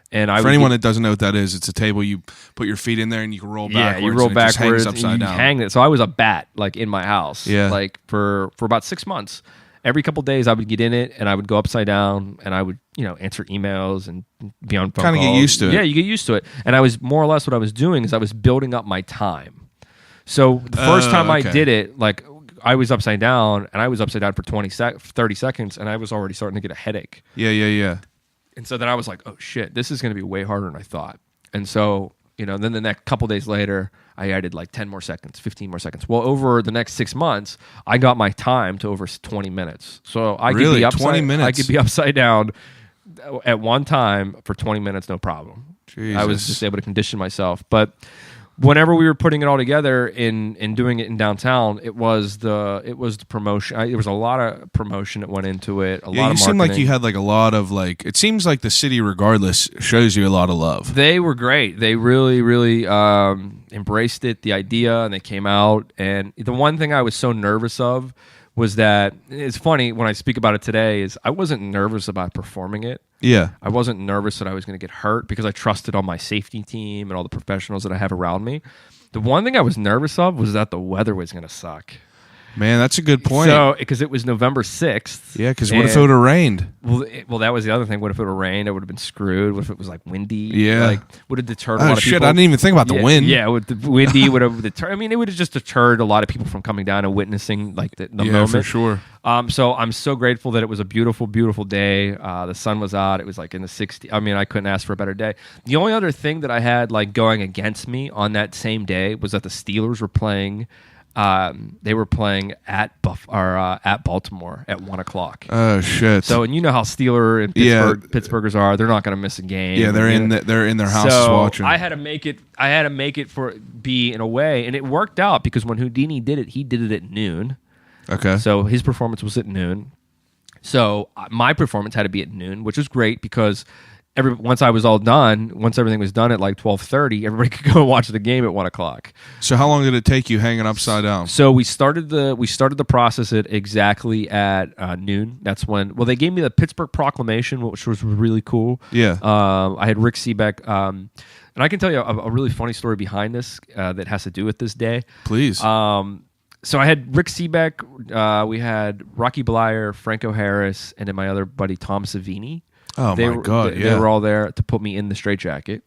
And for anyone that doesn't know what that is, it's a table you put your feet in there and you can roll backwards. Yeah, you roll and backwards. It just hangs upside and you down. hang it. So I was a bat like in my house. Yeah. Like for about 6 months. Every couple of days I would get in it and I would go upside down and I would, answer emails and be on phone calls. Kind of get used to it. Yeah, you get used to it. And I was more or less what I was doing is I was building up my time. So the first time I did it, like I was upside down and I was upside down for 30 seconds and I was already starting to get a headache. Yeah. And so then I was like, oh shit, this is going to be way harder than I thought. And so, then the next couple days later, I added like 10 more seconds, 15 more seconds. Well, over the next 6 months, I got my time to over 20 minutes. So I could be 20 minutes. I could be upside down at one time for 20 minutes, no problem. Jesus. I was just able to condition myself. But whenever we were putting it all together in doing it in downtown, it was the promotion. There was a lot of promotion that went into it. A lot of marketing. You seemed like you had like a lot of like. It seems like the city, regardless, shows you a lot of love. They were great. They really, really embraced it, the idea, and they came out. And the one thing I was so nervous of was that it's funny when I speak about it today is I wasn't nervous about performing it. Yeah. I wasn't nervous that I was going to get hurt because I trusted on my safety team and all the professionals that I have around me. The one thing I was nervous of was that the weather was going to suck. Man, that's a good point. So, because it was November 6th. Yeah, because what if it would have rained? Well, that was the other thing. What if it would have rained? I would have been screwed. What if it was like windy? Yeah. Like, would have deterred a lot of people. Oh, shit, I didn't even think about the wind. Yeah, with the windy would have deterred. I mean, it would have just deterred a lot of people from coming down and witnessing like the moment. Yeah, for sure. So I'm so grateful that it was a beautiful, beautiful day. The sun was out. It was like in the 60s. I mean, I couldn't ask for a better day. The only other thing that I had like going against me on that same day was that the Steelers were playing. They were playing at Baltimore at 1:00. Oh shit! So and you know how Steeler and Pittsburghers are. They're not going to miss a game. Yeah, they're in their houses watching. I had to make it for be in a way, and it worked out because when Houdini did it, he did it at noon. Okay. So his performance was at noon. So my performance had to be at noon, which was great because once everything was done at like 12:30, everybody could go and watch the game at 1:00. So how long did it take you hanging upside down? So we started the process at exactly at noon. That's when they gave me the Pittsburgh Proclamation, which was really cool. Yeah. I had Rick Seebeck, and I can tell you a really funny story behind this that has to do with this day. Please. So I had Rick Seebeck, we had Rocky Blyer, Franco Harris, and then my other buddy Tom Savini. Oh, They were all there to put me in the straitjacket.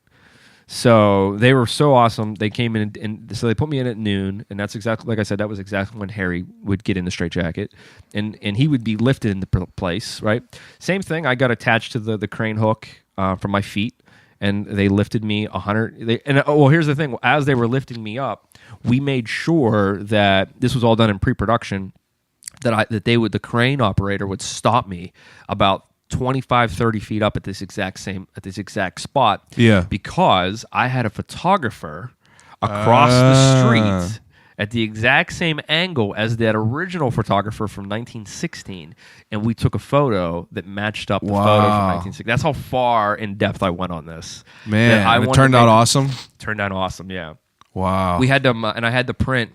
So they were so awesome. They came in and so they put me in at noon, and that's exactly, like I said, that was exactly when Harry would get in the straitjacket, and he would be lifted into place, right? Same thing. I got attached to the crane hook from my feet, and they lifted me 100. Here's the thing. As they were lifting me up, we made sure that this was all done in pre-production, that the crane operator would stop me about 25, 30 feet up at this exact spot. Yeah. Because I had a photographer across the street at the exact same angle as that original photographer from 1916, and we took a photo that matched up the photo from 1916. That's how far in depth I went on this. Man, it turned out awesome. Turned out awesome, yeah. Wow. We had them, and I had the print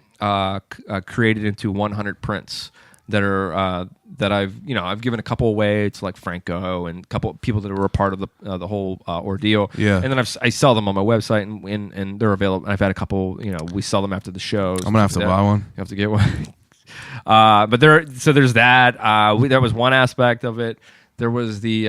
created into 100 prints that are that I've given a couple away to like Franco and a couple of people that were a part of the whole ordeal. Yeah. And then I sell them on my website and they're available. I've had a couple. We sell them after the shows. I'm gonna have to buy one. You have to get one. But there's that. That was one aspect of it. There was the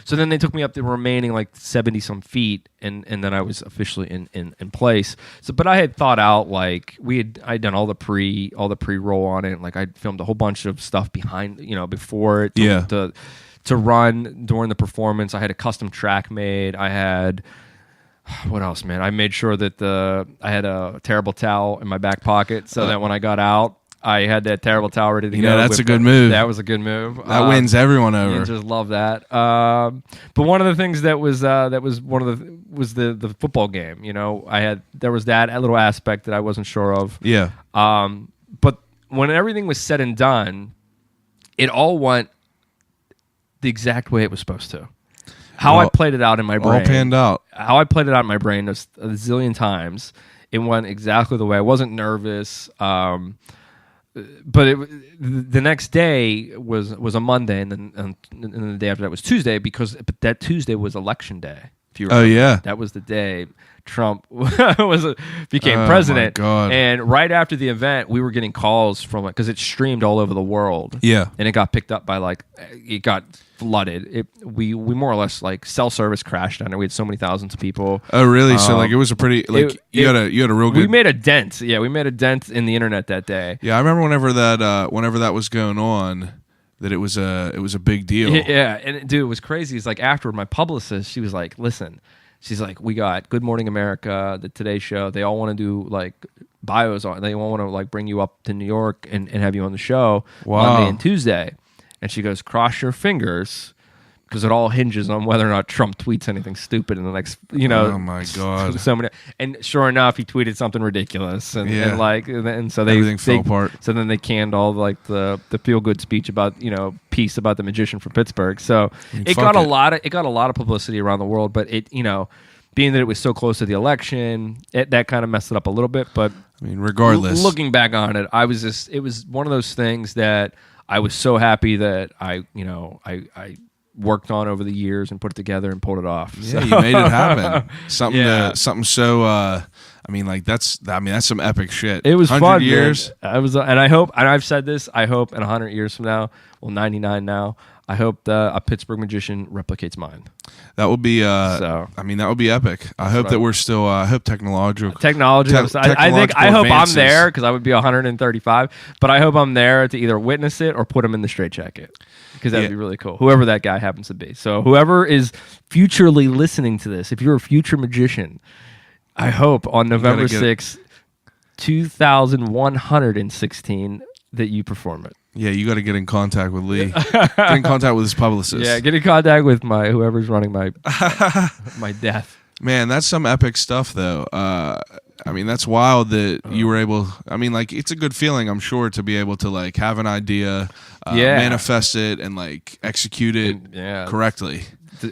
so then they took me up the remaining like 70 some feet, and then I was officially in place. So, but I had thought out like I'd done all the pre-roll on it. Like I'd filmed a whole bunch of stuff behind before it to run during the performance. I had a custom track made. I had what else, man? I made sure that I had a terrible towel in my back pocket so that when I got out, I had that terrible towel ready to go. Yeah, that's a good move. That was a good move. That wins everyone over. Just love that. But one of the things that was the football game. There was that little aspect that I wasn't sure of. Yeah. But when everything was said and done, it all went the exact way it was supposed to. I played it out in my brain. All panned out. How I played it out in my brain was a zillion times. It went exactly the way. I wasn't nervous. but the next day was a Monday, and then the day after that was Tuesday, but that Tuesday was election day. If you remember. yeah, that was the day Trump became president. My God. And right after the event, we were getting calls from it because it streamed all over the world. Yeah, and it got picked up by it got flooded. We more or less cell service crashed on it. We had so many thousands of people. Oh, really? So it was a pretty you had a real good. We made a dent. Yeah, we made a dent in the internet that day. Yeah, I remember whenever that was going on, that it was a big deal. Yeah, and dude, it was crazy. It's like afterward, my publicist, she was like, "Listen," she's like, "We got Good Morning America, the Today Show. They all want to do bios on. They all want to bring you up to New York and have you on the show Monday and Tuesday." And she goes, "Cross your fingers." Because it all hinges on whether or not Trump tweets anything stupid in the next, Oh my God! So many, and sure enough, he tweeted something ridiculous, and so everything fell apart. So then they canned all the feel good speech about piece about the magician from Pittsburgh. So it got a lot of publicity around the world, but it being that it was so close to the election, that kind of messed it up a little bit. But I mean, regardless, looking back on it, it was one of those things that I was so happy that I worked on over the years and put it together and pulled it off. Yeah, you made it happen. Something so. That's some epic shit. It was 100 fun. years. Man. And I hope, and I've said this, I hope in 100 years from now, 99 now, I hope a Pittsburgh magician replicates mine. That would be. that would be epic. I hope that we're still. I hope technology. I hope I'm there because I would be 135. But I hope I'm there to either witness it or put him in the straitjacket because that would be really cool. Whoever that guy happens to be. So whoever is futurely listening to this, if you're a future magician, I hope on November 6th, 2116, that you perform it. Yeah, you got to get in contact with Lee. Get in contact with his publicist. Yeah, get in contact with whoever's running my death. Man, that's some epic stuff, though. That's wild that you were able. It's a good feeling, I'm sure, to be able to have an idea, manifest it, and execute it correctly.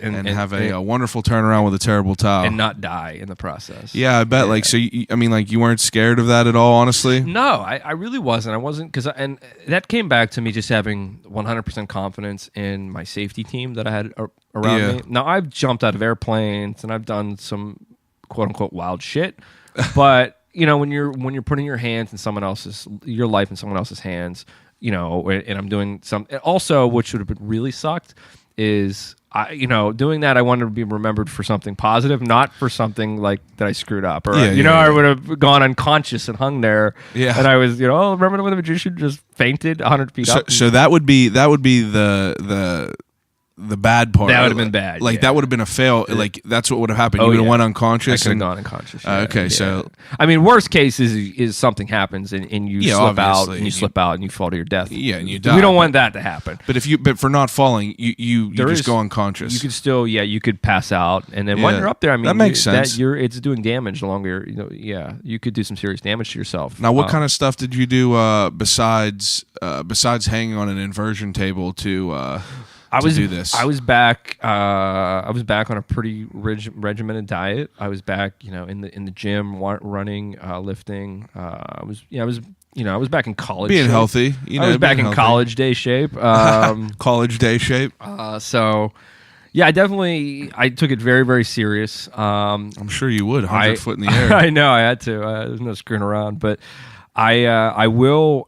And have a wonderful turnaround with a terrible towel and not die in the process. Yeah, I bet. You weren't scared of that at all, honestly. No, I really wasn't. I wasn't and that came back to me just having 100% confidence in my safety team that I had around me. Now I've jumped out of airplanes and I've done some quote unquote wild shit, but when you're putting your life in someone else's hands, and I'm doing some also, which would have been really sucked is. Doing that, I wanted to be remembered for something positive, not for something that I screwed up. Or, I would have gone unconscious and hung there. Yeah. And I was, remember when the magician just fainted 100 feet up? So that would be the bad part. That would have been bad. That would have been a fail. That's what would have happened. You would have went unconscious. I could have gone unconscious. Okay, so worst case is something happens and you slip out and you slip out and you fall to your death. Yeah, and you die. We don't want that to happen. But for not falling, you just go unconscious. You could still you could pass out, and then when you're up there, that makes sense. It's doing damage the longer you could do some serious damage to yourself. Now, what kind of stuff did you do besides hanging on an inversion table to do this? I was back. I was back on a pretty regimented diet. I was back, in the gym, running, lifting. I was back in college. Being shape. Healthy. I was back in college day shape. College day shape. So, I took it very, very serious. I'm sure you would. 100 foot in the air. I know. I had to. There's no screwing around. But I will.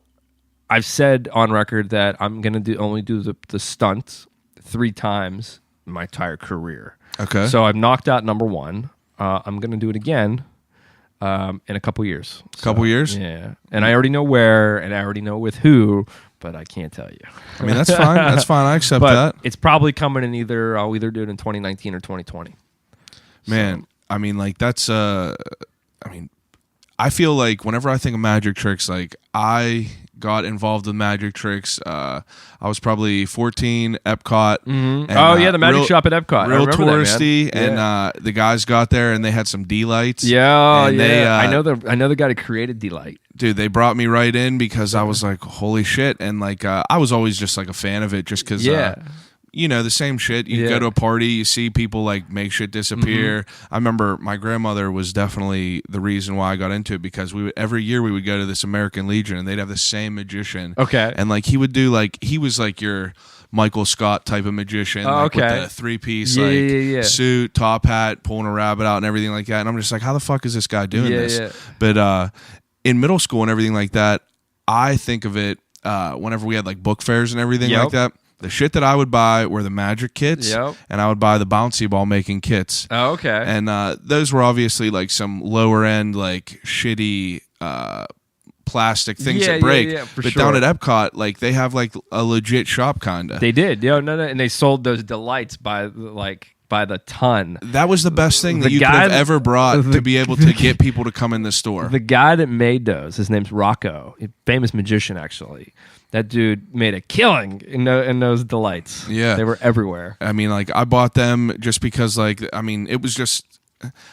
I've said on record that I'm going to only do the stunt 3 times in my entire career. Okay. So I've knocked out number 1. I'm going to do it again in a couple years. Couple years? Yeah. And I already know where, and I already know with who, but I can't tell you. That's fine. That's fine. I accept that. It's probably coming in I'll either do it in 2019 or 2020. Man, that's I feel like whenever I think of magic tricks, I got involved with magic tricks. I was probably 14, Epcot. Mm-hmm. And, the magic shop at Epcot. Real touristy, and the guys got there and they had some D-lights. Yeah, and I know the guy that created D-light. Dude, they brought me right in because I was like, holy shit, and I was always just a fan of it, just because. the same shit. You go to a party, you see people like make shit disappear. I remember my grandmother was definitely the reason why I got into it, because every year we would go to this American Legion and they'd have the same magician. Okay. And like he would do he was like your Michael Scott type of magician, with the 3-piece suit, top hat, pulling a rabbit out and everything like that. And I'm just like, how the fuck is this guy doing this? Yeah. But in middle school and everything like that, I think of it whenever we had like book fairs and everything like that. The shit that I would buy were the magic kits, and I would buy the bouncy ball making kits. Oh, okay. And those were obviously like some lower end, like shitty plastic things that break. But down at Epcot, like they have like a legit shop kinda. They did, and they sold those delights by the ton. That was the best thing that you could have ever brought to be able to get people to come in the store. The guy that made those, his name's Rocco, a famous magician actually. That dude made a killing in those delights. Yeah. They were everywhere. I mean, like I bought them just because it was just,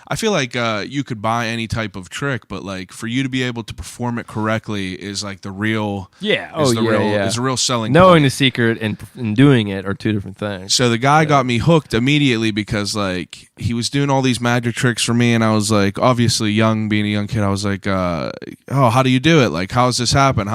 I feel like you could buy any type of trick, but like for you to be able to perform it correctly is like the real is the real selling knowing point. The secret and doing it are two different things. So the guy got me hooked immediately because like he was doing all these magic tricks for me, and I was like, obviously being a young kid, I was like, oh, how do you do it? Like, how's this happen? He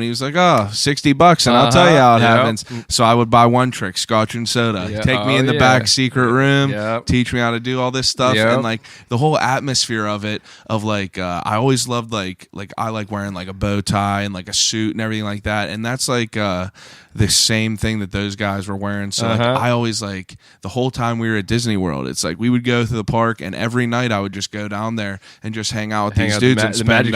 was like, oh, $60 and I'll tell you how it happens. So I would buy one trick, scotch and soda, take me in the back secret room, teach me how to do all this stuff. And like the whole atmosphere of it, of like I always loved like I like wearing like a bow tie and like a suit and everything like that, and that's like the same thing that those guys were wearing. So like I always like the whole time we were at Disney World, it's like we would go to the park, and every night I would just go down there and just hang out with these dudes and spend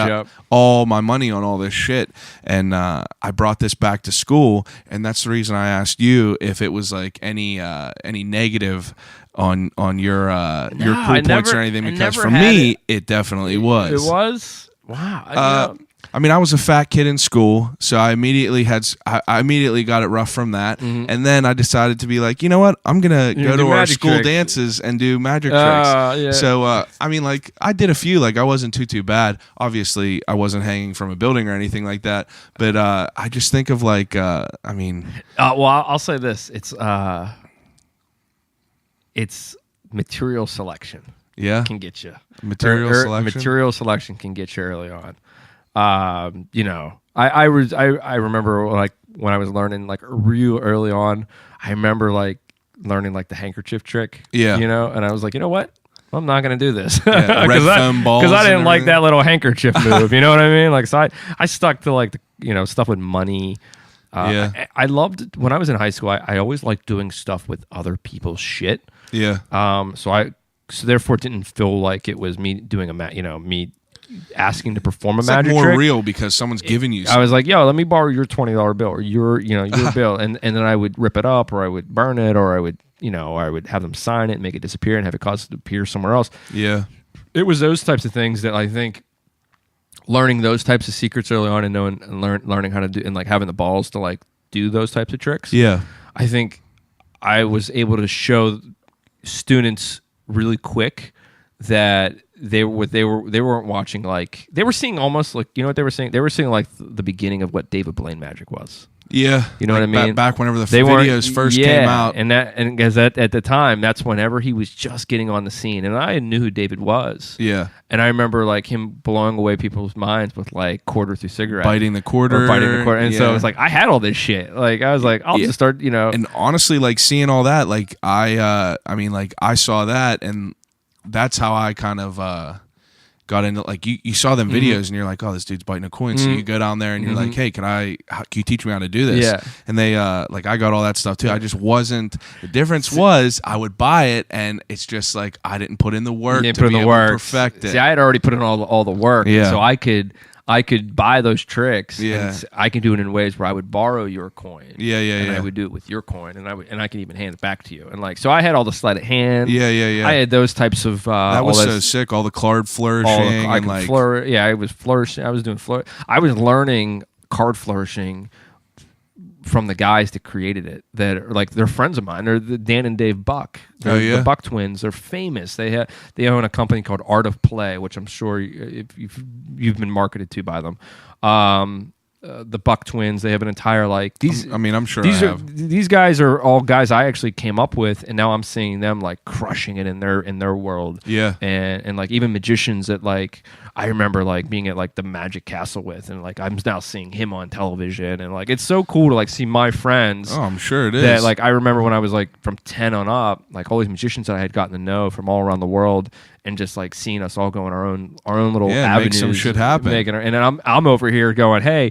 all my money on all this shit. And I brought this back to school, and that's the reason I asked you if it was like any negative on your cool points or anything, because for me it definitely was. It was? Wow. I mean, I was a fat kid in school, so I immediately got it rough from that. And then I decided to be like, you know what? I'm going to go to our school dances and do magic tricks. So, I mean, like, I did a few. Like, I wasn't too bad. Obviously, I wasn't hanging from a building or anything like that. But I just think of, like, well, I'll say this. It's material selection. Yeah? Can get you. Material selection can get you early on. I remember like when I was learning like real early on, I remember like learning like the handkerchief trick. Yeah. And I was like, you know what? I'm not gonna do this. Red foam balls. Because I didn't like that little handkerchief move. You know what I mean? Like, so I stuck to like the stuff with money. I loved when I was in high school. I always liked doing stuff with other people's shit. Yeah. So therefore, it didn't feel like it was me doing me asking to perform a magic more trick. Real because someone's giving you something. I was like, yo, let me borrow your $20 bill or your bill, and then I would rip it up, or I would burn it, or I would have them sign it and make it disappear and have it cause it to appear somewhere else. Yeah. It was those types of things that I think learning those types of secrets early on and learning how to do, and like having the balls to like do those types of tricks. Yeah. I think I was able to show students really quick that they weren't watching, like they were seeing almost like, you know what they were seeing? They were seeing like the beginning of what David Blaine magic was. Yeah. You know like what I mean? Back whenever the videos first came out. And because at the time, that's whenever he was just getting on the scene. And I knew who David was. Yeah. And I remember like him blowing away people's minds with like quarter through cigarette. Biting the quarter. And so it's like, I had all this shit. Like, I was like, I'll just start, And honestly, like seeing all that, like I saw that, and that's how I kind of got into, like, you saw them videos and you're like, oh, this dude's biting a coin. So you go down there and you're like, hey, can you teach me how to do this? Yeah. And they like, I got all that stuff too. I just wasn't, the difference was I would buy it and it's just like I didn't put in the work to be able to perfect it. See, I had already put in all the work. Yeah. So I could buy those tricks. Yeah. And I could do it in ways where I would borrow your coin. Yeah. And I would do it with your coin, and I could even hand it back to you. And like, so I had all the sleight of hand. Yeah. I had those types of. That was so sick. All the card flourishing. I was flourishing. I was doing flourish. I was learning card flourishing from the guys that created it, that are like, they're friends of mine. They're the Dan and Dave Buck. The Buck twins. They're famous. They own a company called Art of Play, which I'm sure if you've been marketed to by them. the Buck twins. They have an entire like these. I mean, I'm sure these guys are all guys I actually came up with, and now I'm seeing them like crushing it in their world. Yeah, and like even magicians that like I remember like being at like the Magic Castle with, and like I'm now seeing him on television, and like it's so cool to like see my friends. Oh, I'm sure it is. That like I remember when I was like from 10 on up, like all these magicians that I had gotten to know from all around the world, and just like seeing us all go in our own little avenues, make some shit happen. And I'm over here going, hey.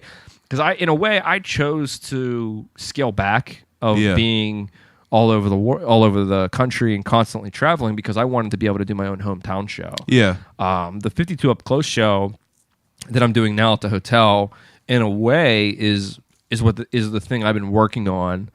Because in a way, I chose to scale back of being all over the country and constantly traveling because I wanted to be able to do my own hometown show. Yeah. The 52 Up Close show that I'm doing now at the hotel, in a way, is the thing I've been working on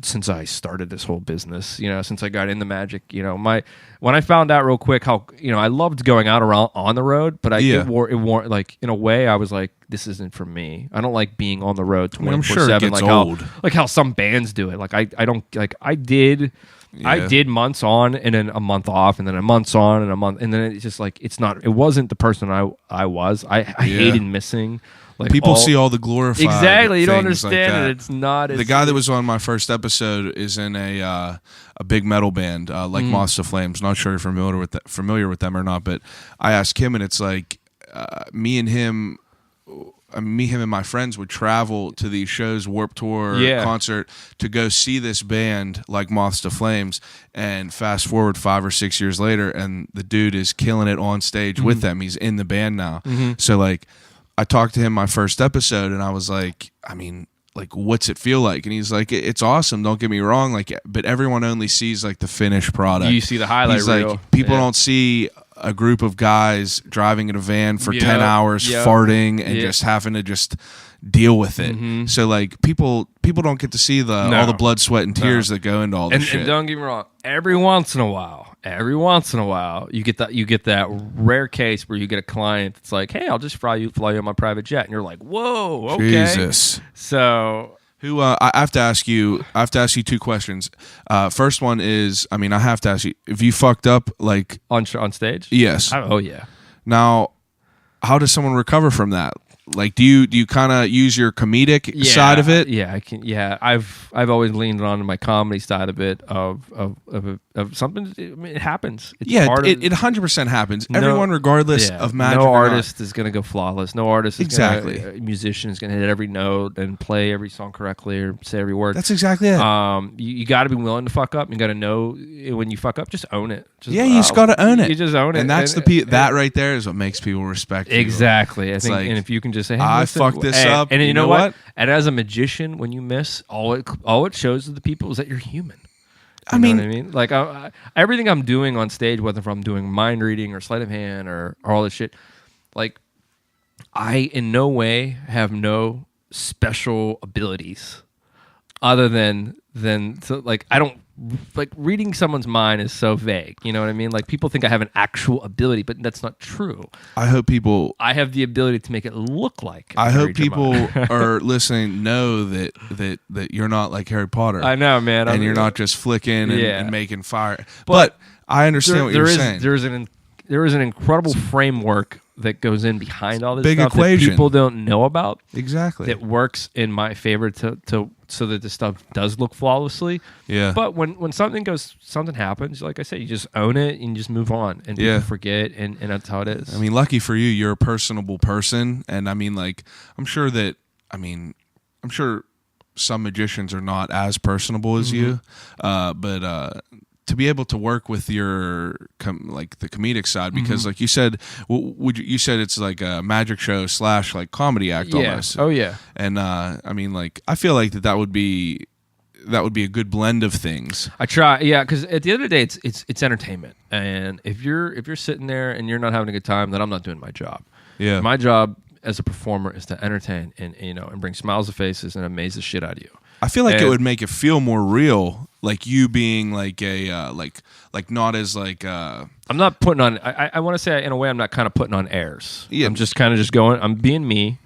since I started this whole business, since I got into magic, when I found out real quick how, I loved going out around on the road, but it wore like, in a way I was like, this isn't for me. I don't like being on the road 24/7. I'm sure it gets old. Like how some bands do it. Like I don't like, I did months on and then a month off and then a month on and a month. And then it's just like, it wasn't the person I was. I hated missing. Like people see all the glorified exactly. You don't things understand like that. it. It's not. The guy that was on my first episode is in a big metal band like Moths to Flames. Not sure if you're familiar with them or not, but I asked him, and it's like me and him and my friends would travel to these shows, Warped Tour, concert, to go see this band like Moths to Flames. And fast forward 5 or 6 years later, and the dude is killing it on stage with them. He's in the band now. So like, I talked to him my first episode, and I was like, I mean, like, what's it feel like? And he's like, it's awesome. Don't get me wrong. Like, but everyone only sees like the finished product. You see the highlight reel. Like, people don't see a group of guys driving in a van for 10 hours, farting, and just having to just deal with it. So like, people don't get to see all the blood, sweat, and tears that go into all this shit. And don't get me wrong. Every once in a while, you get that rare case where you get a client that's like, "Hey, I'll just fly you on my private jet," and you're like, "Whoa, okay." Jesus. So, I have to ask you 2 questions. First one is, I mean, I have to ask you, if you fucked up like on stage? Yes. Oh yeah. Now, how does someone recover from that? Like, do you kind of use your comedic side of it? Yeah, I can. Yeah, I've always leaned on my comedy side of it of something. I mean, it happens. It's it 100% happens. Everyone, regardless of magic. No artist is going to go flawless. No artist is exactly. Musician is going to hit every note and play every song correctly or say every word. That's exactly it. You got to be willing to fuck up. You got to know when you fuck up. Just own it. You just got to own it. You just own it, and that's that right there is what makes people respect you. Exactly. I think, like, and if you can just say, hey, I fucked this up. And you know what? And as a magician, when you miss, all it shows to the people is that you're human. You know what I mean? Like, everything I'm doing on stage, whether I'm doing mind reading or sleight of hand or all this shit, like, I in no way have no special abilities other than like, I don't, like, reading someone's mind is so vague. You know what I mean? Like, people think I have an actual ability, but that's not true. I have the ability to make it look like. I hope people are listening know that you're not like Harry Potter. I know, man. And you're not just flicking and making fire. But I understand what you're saying. There is an incredible framework that goes in behind all this big stuff equation that people don't know about. Exactly. That works in my favor to so that the stuff does look flawlessly. Yeah. But when something happens, like I said, you just own it and you just move on, and people forget, and that's how it is. I mean, lucky for you, you're a personable person, and I mean, like, I'm sure some magicians are not as personable as you, but to be able to work with your like the comedic side, because like you said, you said it's like a magic show / like comedy act almost. Oh yeah. And I mean, like, I feel like that would be a good blend of things. I try, because at the end of the day, it's entertainment, and if you're sitting there and you're not having a good time, then I'm not doing my job. Yeah, my job as a performer is to entertain and bring smiles to faces and amaze the shit out of you. I feel like it would make it feel more real, like you being like a like not as like I'm not putting on. I want to say in a way I'm not kind of putting on airs. Yeah, I'm just kind of just going. I'm being me,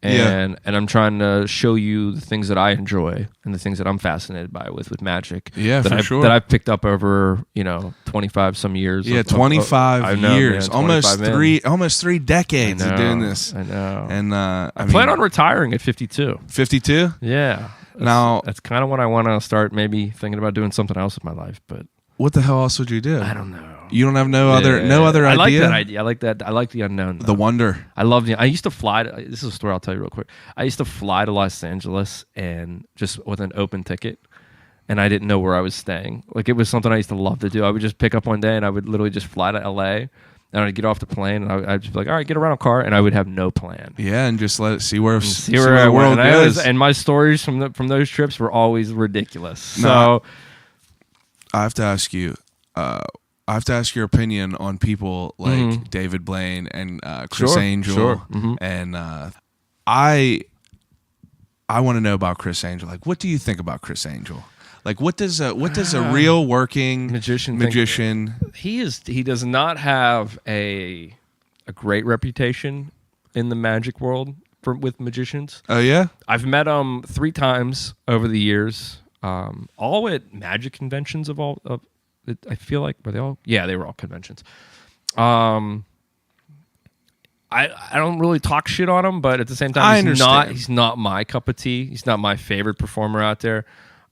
and I'm trying to show you the things that I enjoy and the things that I'm fascinated by with magic. Yeah, that for sure. That I've picked up over 25 some years. Yeah, 25 years, man, 25 almost 3 decades of doing this. I know. And I plan on retiring at 52. 52. Yeah. That's kind of when I want to start maybe thinking about doing something else with my life. But what the hell else would you do? I don't know. You don't have no other idea? I like that idea. I like that. I like the unknown. The wonder. I used to fly. This is a story I'll tell you real quick. I used to fly to Los Angeles and just with an open ticket, and I didn't know where I was staying. Like, it was something I used to love to do. I would just pick up one day and I would literally just fly to LA, and I'd get off the plane and I'd just be like, all right, get a rental car, and I would have no plan. Yeah, and just let it see where the world goes. And my stories from those trips were always ridiculous. So I have to ask you. I have to ask your opinion on people like David Blaine and Chris Angel. Sure. And I want to know about Chris Angel. Like, what do you think about Chris Angel? Like, what does a real working magician he does not have a great reputation in the magic world with magicians. Oh yeah? I've met him 3 times over the years. All at magic conventions I feel like were they all? Yeah, they were all conventions. I don't really talk shit on him, but at the same time, he's not my cup of tea. He's not my favorite performer out there.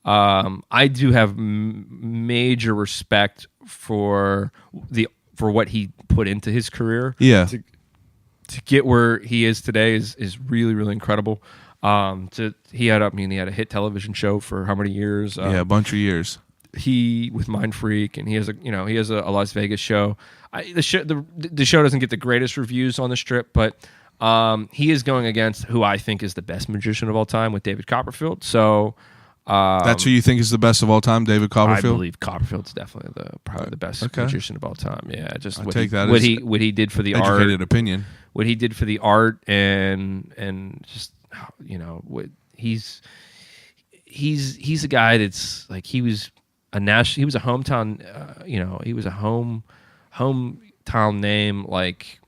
I do have major respect for what he put into his career. Yeah, to get where he is today is really, really incredible. He had a hit television show for how many years? A bunch of years. He with Mind Freak, and he has a Las Vegas show. The show doesn't get the greatest reviews on the Strip, but he is going against who I think is the best magician of all time with David Copperfield. So that's who you think is the best of all time, David Copperfield? I believe Copperfield's definitely probably the best magician of all time. Yeah, just what he did for the art. Educated opinion. What he did for the art and just what he's a guy that's like he was a hometown, he was a hometown name like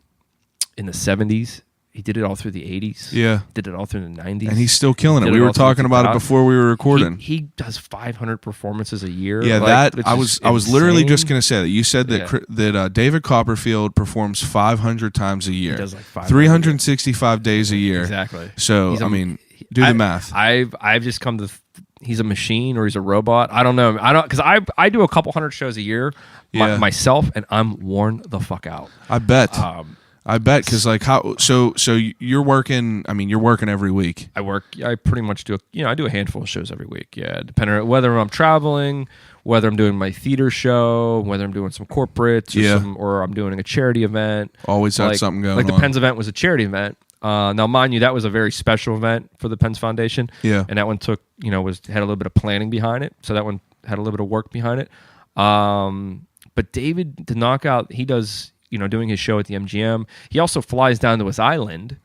in the 70s. He did it all through the 80s. Yeah. Did it all through the 90s. And he's still killing it. We were talking about it before we were recording. He does 500 performances a year. Yeah, I was literally just going to say that. You said that David Copperfield performs 500 times a year. He does like 365 days a year. Exactly. So, do the math. I've just come to he's a machine or he's a robot. I don't know. Because I do a couple hundred shows a year myself, and I'm worn the fuck out. I bet. Because so you're working. I mean, you're working every week. I pretty much do. I do a handful of shows every week. Yeah, depending on whether I'm traveling, whether I'm doing my theater show, whether I'm doing some corporates, or I'm doing a charity event. Always had something going on. Like the Penn's event was a charity event. Now, mind you, that was a very special event for the Penn's Foundation. Yeah, and that one had a little bit of planning behind it. So that one had a little bit of work behind it. But David, to knock out, he does. Doing his show at the MGM. He also flies down to his island.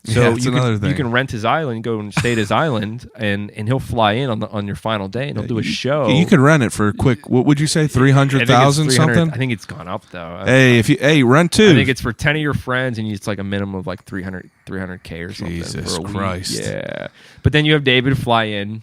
So that's another thing. You can rent his island, go and stay at his island, and he'll fly in on your final day, and he'll do a show. You can rent it for a quick. What would you say? 300,000 something? I think it's gone up though. Hey, rent too. I think it's for 10 of your friends, and it's like a minimum of like 300K or something. Jesus for a Christ! Week. Yeah, but then you have David fly in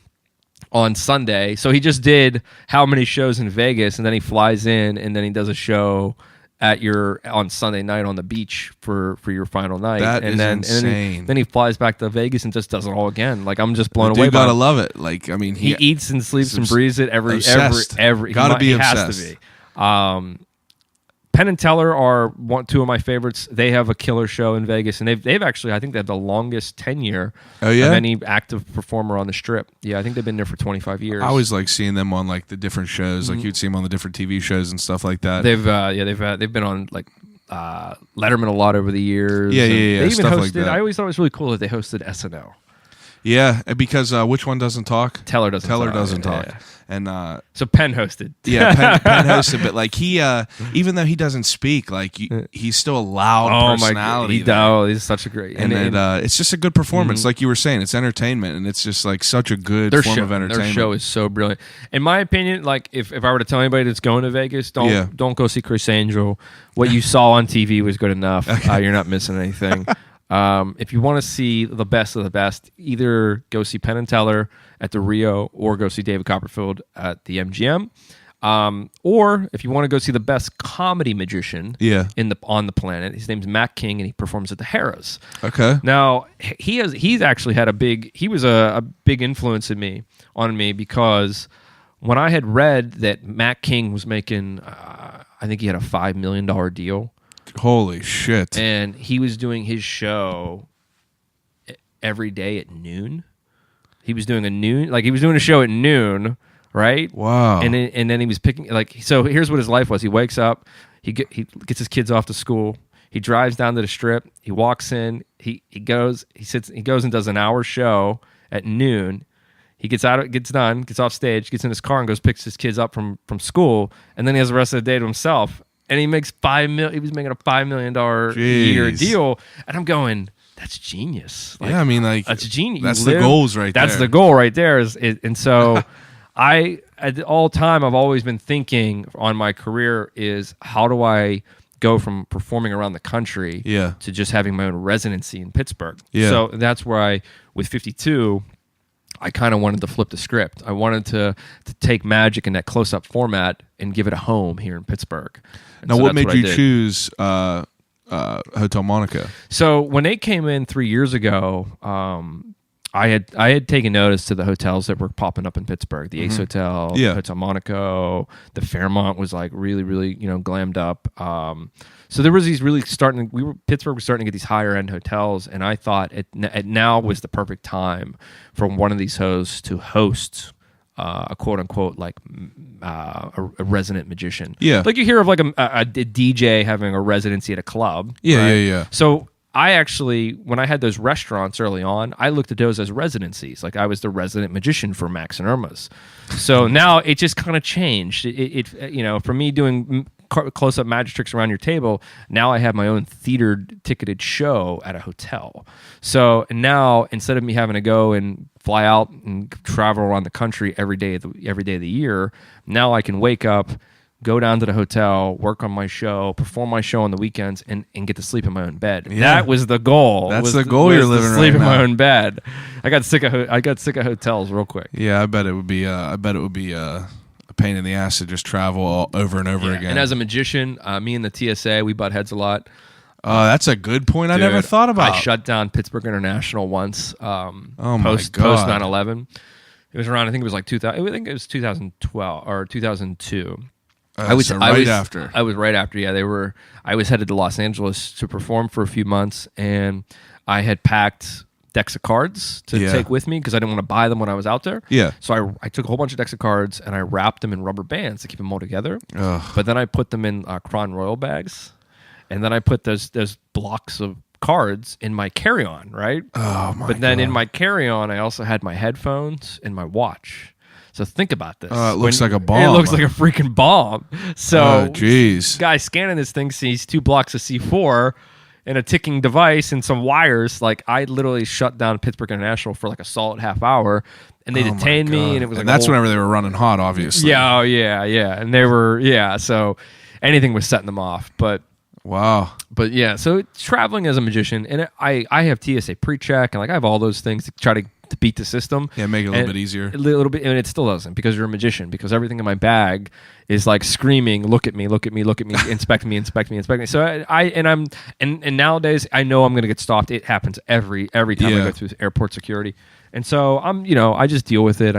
on Sunday. So he just did how many shows in Vegas, and then he flies in, and then he does a show on Sunday night on the beach for your final night. That is insane. Then he flies back to Vegas and just does it all again. Like, I'm just blown away. You gotta love it. Like, I mean, he eats and sleeps and breathes it every. Gotta be obsessed. Has to be. Penn and Teller are two of my favorites. They have a killer show in Vegas, and they've actually, I think they have the longest tenure of any active performer on the Strip. Yeah, I think they've been there for 25 years. I always like seeing them on like the different shows, like you'd see them on the different TV shows and stuff like that. They've been on like Letterman a lot over the years. Yeah. They even stuff hosted. Like that. I always thought it was really cool that they hosted SNL. Yeah, because which one doesn't talk? Teller doesn't talk. Yeah. And so Penn hosted. Yeah, Penn hosted, but like he, even though he doesn't speak, like he's still a loud personality. He's such a great, and it's just a good performance. Like you were saying, it's entertainment, and it's just like such a good form of entertainment. Their show is so brilliant. In my opinion, like if I were to tell anybody that's going to Vegas, don't go see Chris Angel. What you saw on TV was good enough. You're not missing anything. If you want to see the best of the best, either go see Penn and Teller at the Rio or go see David Copperfield at the MGM. Or if you want to go see the best comedy magician on the planet, his name's Matt King, and he performs at the Harrah's. Okay. Now he's actually had a big influence on me because when I had read that Matt King was making, I think he had a $5 million deal. Holy shit! And he was doing his show every day at noon. He was doing a show at noon. Right? Wow. And then he was picking so here's what his life was. He wakes up, he gets his kids off to school, he drives down to the Strip, he walks in, he goes and does an hour show at noon. He gets off stage, gets in his car and goes picks his kids up from school, and then he has the rest of the day to himself. And he makes he was making a $5 million a year deal, and I'm going, that's genius. That's genius. That's the goals right there. That's the goal right there. And so at all time, I've always been thinking on my career is how do I go from performing around the country to just having my own residency in Pittsburgh. Yeah. So that's where with 52, I kind of wanted to flip the script. I wanted to take magic in that close-up format and give it a home here in Pittsburgh. And now, what made you choose Hotel Monaco? So when they came in 3 years ago, I had taken notice to the hotels that were popping up in Pittsburgh. The Ace Hotel, Hotel Monaco, the Fairmont was like really, really, glammed up. So there was these really Pittsburgh was starting to get these higher end hotels, and I thought it now was the perfect time for one of these hosts to host a quote unquote a resident magician. Yeah, like you hear of like a DJ having a residency at a club. Yeah, right? yeah. So I actually, when I had those restaurants early on, I looked at those as residencies. Like I was the resident magician for Max and Irma's. So now it just kind of changed. It for me doing close-up magic tricks around your table, now I have my own theater ticketed show at a hotel. So now instead of me having to go and fly out and travel around the country every day of the year, now I can wake up, go down to the hotel, work on my show, perform my show on the weekends, and get to sleep in my own bed. Yeah. That was the goal. That's the goal you're living right now. Sleep in my own bed. I got sick of hotels real quick. Yeah, I bet it would be a pain in the ass to just travel over and over again. And as a magician, me and the TSA, we butt heads a lot. That's a good point. I never thought about. I shut down Pittsburgh International once. Post 9/11. It was around. I think it was like 2000. I think it was 2012 or 2002. I was right after. Yeah, I was headed to Los Angeles to perform for a few months, and I had packed decks of cards to take with me because I didn't want to buy them when I was out there. Yeah. So I took a whole bunch of decks of cards and I wrapped them in rubber bands to keep them all together. Ugh. But then I put them in Crown Royal bags, and then I put those blocks of cards in my carry-on, right? Oh my! But then in my carry-on, I also had my headphones and my watch. So think about this. It looks like a bomb. It looks like a freaking bomb. So, jeez. Guy scanning this thing sees 2 blocks of C4 and a ticking device and some wires. Like, I literally shut down Pittsburgh International for like a solid half hour, and they detained me. And it was like, that's whenever they were running hot, obviously. Yeah, and they were, so anything was setting them off. But wow. But yeah, so traveling as a magician, and I have TSA pre-check, and like I have all those things to try to beat the system. Yeah, make it a little bit easier. A little bit, and it still doesn't because you're a magician. Because everything in my bag is like screaming, "Look at me! Look at me! Look at me! Inspect me! Inspect me! Inspect me!" So and nowadays I know I'm going to get stopped. It happens every time I go through airport security. And so I just deal with it.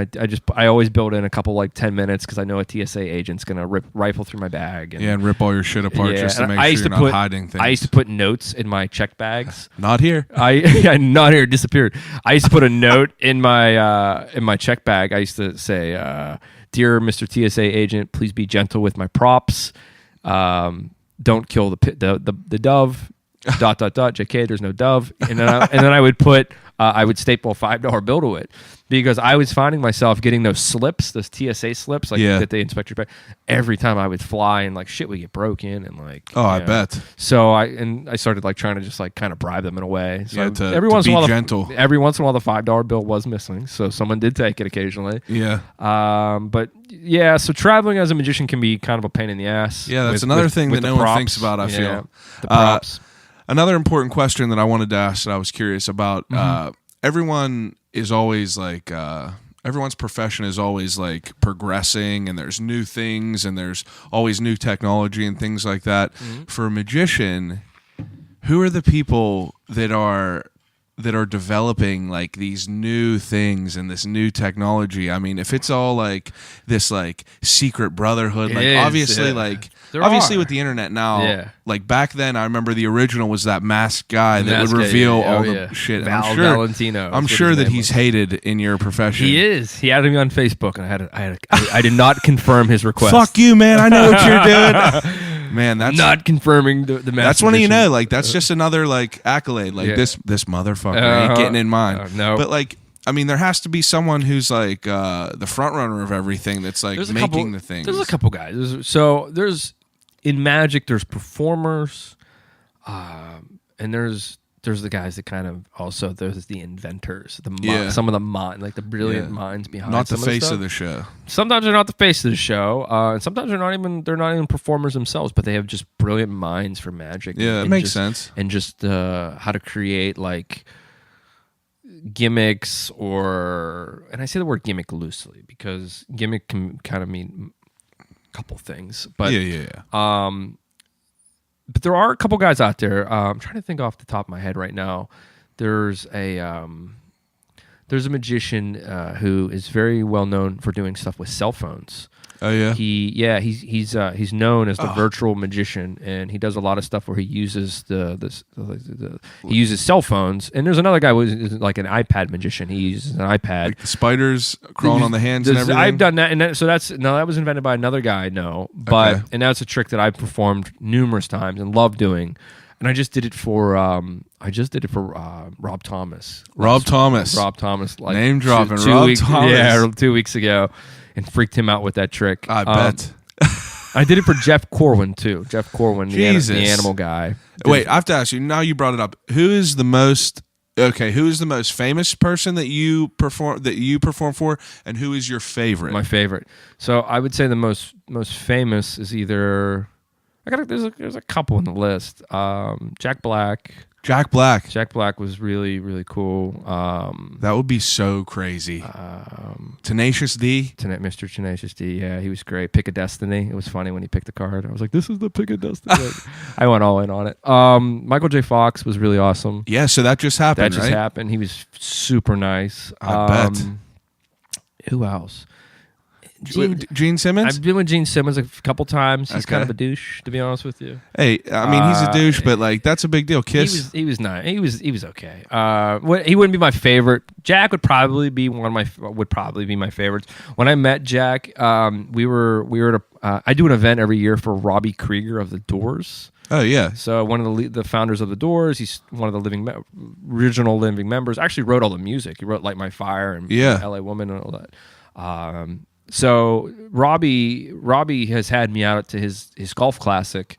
I always build in a couple like 10 minutes because I know a TSA agent's gonna rifle through my bag and rip all your shit apart just to make sure you're not hiding things. I used to put notes in my check bags. Not here. Not here. Disappeared. I used to put a note in my check bag. I used to say, "Dear Mr. TSA agent, please be gentle with my props. Don't kill the dove." ... JK, there's no dove. And then I would put I would staple a $5 bill to it because I was finding myself getting those slips, those TSA slips, that they inspect your bag. Every time I would fly and like shit would get broken and like I bet. So I started like trying to just like kind of bribe them in a way. So every once in a while, gentle. Every once in a while the $5 bill was missing, so someone did take it occasionally. Yeah. But yeah, so traveling as a magician can be kind of a pain in the ass. Yeah, that's another thing that no one thinks about. I feel the props. Another important question that I wanted to ask that I was curious about. Everyone is always like, everyone's profession is always like progressing, and there's new things, and there's always new technology and things like that. For a magician, who are the people that are developing like these new things and this new technology? I mean, if it's all like this like secret brotherhood, like obviously with the internet now, like back then I remember the original was that masked guy that would reveal all the shit. Valentino. I'm sure that he's hated in your profession. He is. He added me on Facebook, and I did not confirm his request. Fuck you, man. I know what you're doing. Man, that's not confirming the mask. That's when you know, like that's just another like accolade. Like this motherfucker ain't getting in mine. No, but like I mean, there has to be someone who's like the front runner of everything. That's like making the things. There's a couple guys. There's in magic. There's performers, and there's the guys that kind of also there's the inventors, some of the like the brilliant minds behind. Not the some face of of the show. Sometimes they're not the face of the show, and sometimes they're not even performers themselves, but they have just brilliant minds for magic. Yeah, it makes sense. And just how to create like gimmicks, and I say the word gimmick loosely because gimmick can kind of mean a couple things. But but there are a couple guys out there. I'm trying to think off the top of my head right now. There's a magician who is very well known for doing stuff with cell phones. Oh yeah. He's known as the virtual magician, and he does a lot of stuff where he uses he uses cell phones. And there's another guy who is like an iPad magician. He uses an iPad. Like the spiders crawling on the hands and everything. I've done that, and that was invented by another guy. And that's a trick that I've performed numerous times and love doing. And I just did it for Rob Thomas. Rob Thomas, like name dropping. Rob Thomas. Yeah, 2 weeks ago. And freaked him out with that trick. I bet. I did it for Jeff Corwin, too. Jeff Corwin, the animal guy. Wait, I have to ask you, now you brought it up. Who is the most famous person that you perform for, and who is your favorite? My favorite. So I would say the most famous is either... There's a couple in the list. Jack Black. Jack Black was really, really cool. That would be so crazy. Tenacious D? Mr. Tenacious D, yeah, he was great. Pick a Destiny. It was funny when he picked the card. I was like, this is the Pick a Destiny. I went all in on it. Michael J. Fox was really awesome. Yeah, so that just happened, happened. He was super nice. I bet. Who else? Gene Simmons? I've been with Gene Simmons a couple times. He's kind of a douche, to be honest with you. Hey, I mean, he's a douche, but like that's a big deal. Kiss. He was nice. He was okay. He wouldn't be my favorite. Jack would probably be my favorites. When I met Jack, we were at I do an event every year for Robbie Krieger of the Doors. Oh yeah. So one of the founders of the Doors. He's one of the original living members. Actually wrote all the music. He wrote "Light My Fire" and "L.A. Woman" and all that. So Robbie has had me out to his golf classic,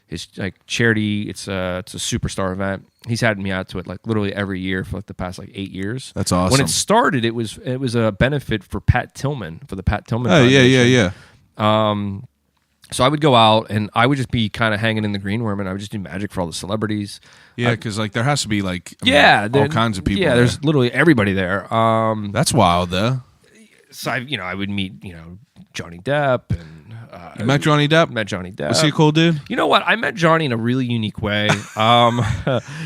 his like charity. It's a superstar event. He's had me out to it like literally every year for like the past like 8 years. That's awesome. When it started, it was a benefit for Pat Tillman, for the Pat Tillman. Oh Foundation. Yeah. So I would go out and I would just be kind of hanging in the green room, and I would just do magic for all the celebrities. Yeah, because like there has to be like all kinds of people. Yeah, there. There's literally everybody there. That's wild though. So I would meet Johnny Depp and you met Johnny Depp. Was he a cool dude? You know what? I met Johnny in a really unique way.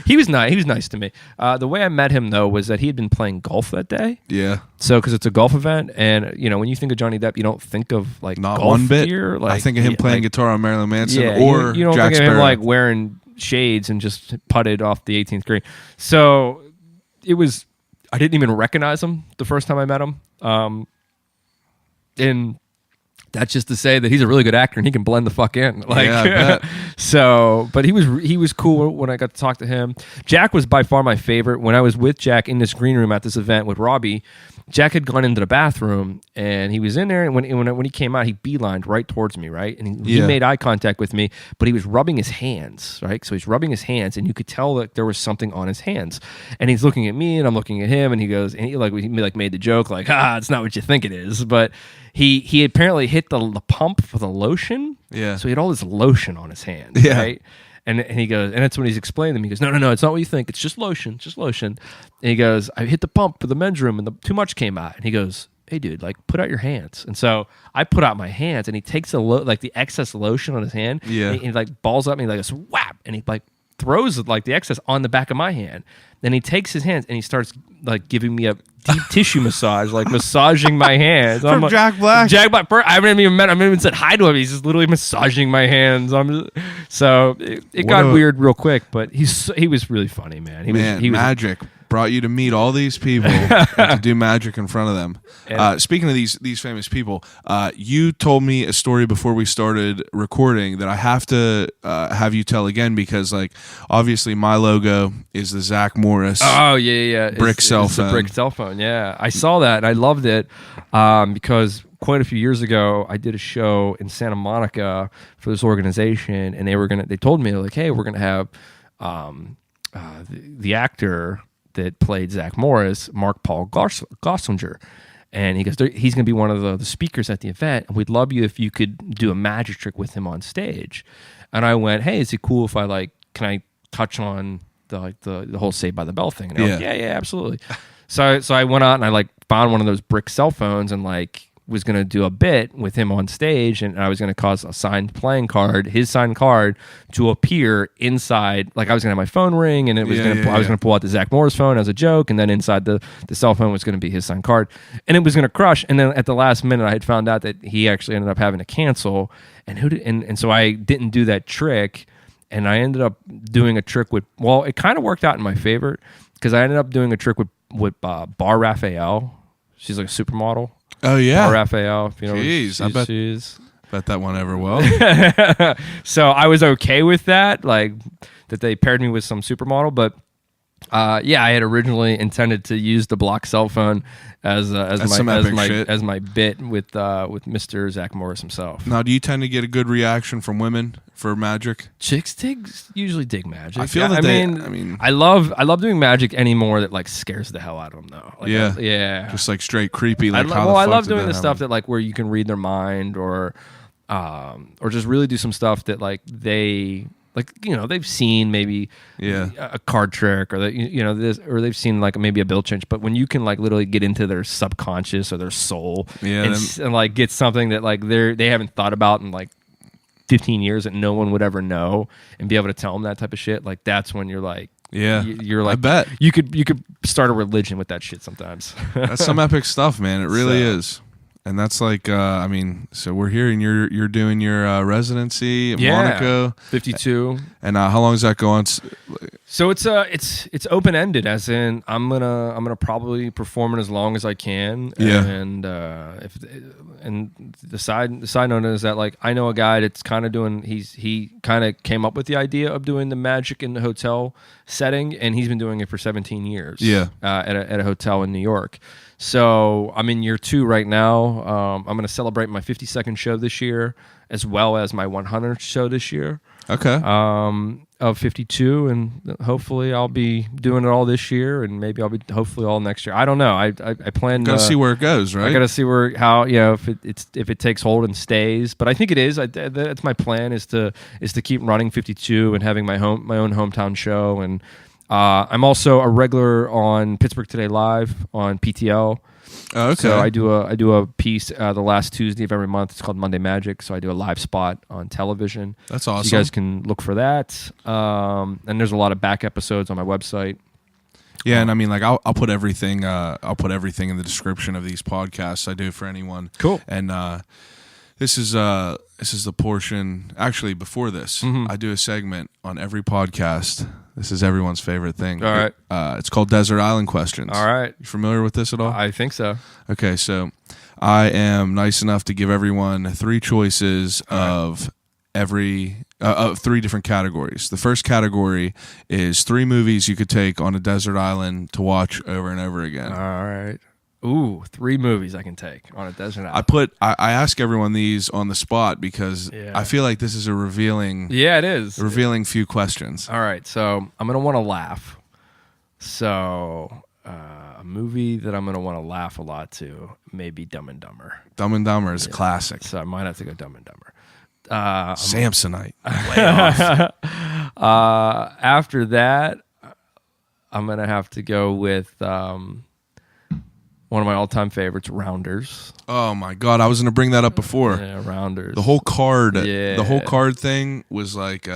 He was nice. He was nice to me. The way I met him though was that he had been playing golf that day. Yeah. So because it's a golf event, and when you think of Johnny Depp, you don't think of like not golf one bit. Gear. Like, I think of him playing guitar on Marilyn Manson or you don't Jack think Sparrow. of him like wearing shades and just putted off the 18th green. So it was. I didn't even recognize him the first time I met him. And that's just to say that he's a really good actor and he can blend the fuck in. Like, yeah, I bet. So, but he was cool when I got to talk to him. Jack was by far my favorite. When I was with Jack in this green room at this event with Robbie, Jack had gone into the bathroom and he was in there. And when he came out, he beelined right towards me, right? And he made eye contact with me, but he was rubbing his hands, right? So he's rubbing his hands, and you could tell that there was something on his hands. And he's looking at me, and I'm looking at him, and he goes, and he made the joke like, it's not what you think it is, but. He apparently hit the pump for the lotion. Yeah. So he had all this lotion on his hands. Yeah. Right? And he goes, and that's when he's explaining them. He goes, no, it's not what you think. It's just lotion, just lotion. And he goes, I hit the pump for the men's room and too much came out. And he goes, hey dude, like put out your hands. And so I put out my hands, and he takes the excess lotion on his hand. Yeah. And he like balls up me like a whap, and he like throws like the excess on the back of my hand. Then he takes his hands and he starts like giving me a deep tissue massage, like massaging my hands. From like, Jack Black. Jack Black. I haven't even said hi to him. He's just literally massaging my hands. So it got weird real quick, but he was really funny, man. He was magic brought you to meet all these people and to do magic in front of them. Speaking of these famous people, you told me a story before we started recording that I have to have you tell again, because like obviously my logo is the Zach Morris. Oh yeah. Brick cell phone. The brick cell phone. Yeah, I saw that and I loved it because quite a few years ago I did a show in Santa Monica for this organization, and they told me like, hey, we're gonna have the actor that played Zach Morris, Mark Paul Gosslinger. And he goes, he's going to be one of the speakers at the event, and we'd love you if you could do a magic trick with him on stage. And I went, hey, is it cool if can I touch on the whole Saved by the Bell thing? And they're like, yeah, absolutely. So I went out and I like found one of those brick cell phones and like was going to do a bit with him on stage, and I was going to cause a signed playing card, his signed card, to appear inside. Like I was going to have my phone ring, and it was I was going to pull out the Zach Morris phone as a joke, and then inside the cell phone was going to be his signed card, and it was going to crush. And then at the last minute, I had found out that he actually ended up having to cancel, and so I didn't do that trick, and I ended up doing a trick with. Well, it kind of worked out in my favor because I ended up doing a trick with Bar Raphael. She's like a supermodel. Oh yeah, Bar Raphael. If you know, jeez, I bet that went over well. So I was okay with that, like that they paired me with some supermodel. But I had originally intended to use the block cell phone as my bit with Mr. Zach Morris himself. Now, do you tend to get a good reaction from women for magic? Chicks usually dig magic. I feel that I love doing magic anymore that like scares the hell out of them though. Like, yeah, just like straight creepy. Like I love doing the stuff that like where you can read their mind or just really do some stuff that like they. Like, you know, they've seen maybe a card trick or this, or they've seen like maybe a bill change. But when you can like literally get into their subconscious or their soul and like get something that like they haven't thought about in like 15 years that no one would ever know, and be able to tell them that type of shit, like that's when you're like, you're like, I bet you could start a religion with that shit sometimes. That's some epic stuff, man. It really is. And that's like, so we're here, and you're doing your residency in Monaco, 52. And how long does that go on? So it's open ended, as in I'm gonna probably perform it as long as I can. And the side note is that like I know a guy that's kind of doing. He kind of came up with the idea of doing the magic in the hotel setting, and he's been doing it for 17 years. At a hotel in New York. So I'm in year 2 right now. I'm going to celebrate my 52nd show this year, as well as my 100th show this year. Okay. Of 52, and hopefully I'll be doing it all this year, and maybe I'll be hopefully all next year. I don't know. I plan. Got to see where it goes, right? I got to see if it takes hold and stays. But I think it is. That's my plan is to keep running 52 and having my own hometown show. And I'm also a regular on Pittsburgh Today Live on PTL. Oh, okay. So I do a piece the last Tuesday of every month. It's called Monday Magic. So I do a live spot on television. That's awesome. So you guys can look for that. And there's a lot of back episodes on my website. Yeah, and I mean, like I'll put everything. I'll put everything in the description of these podcasts. I do for anyone. Cool. And this is the portion. Actually, before this, I do a segment on every podcast. This is everyone's favorite thing. All right. It's called Desert Island Questions. All right. You familiar with this at all? I think so. Okay, so I am nice enough to give everyone 3 choices of 3 different categories. The first category is 3 movies you could take on a desert island to watch over and over again. All right. Ooh, 3 movies I can take on a desert island. I ask everyone these on the spot because I feel like this is a revealing. Yeah, it is. Revealing few questions. All right, so I'm gonna want to laugh. So a movie that I'm gonna want to laugh a lot to, maybe Dumb and Dumber. Dumb and Dumber is a classic. So I might have to go Dumb and Dumber. Samsonite. After that, I'm gonna have to go with one of my all-time favorites, Rounders. Oh my god, I was gonna bring that up before. Yeah, Rounders. The whole card thing was like,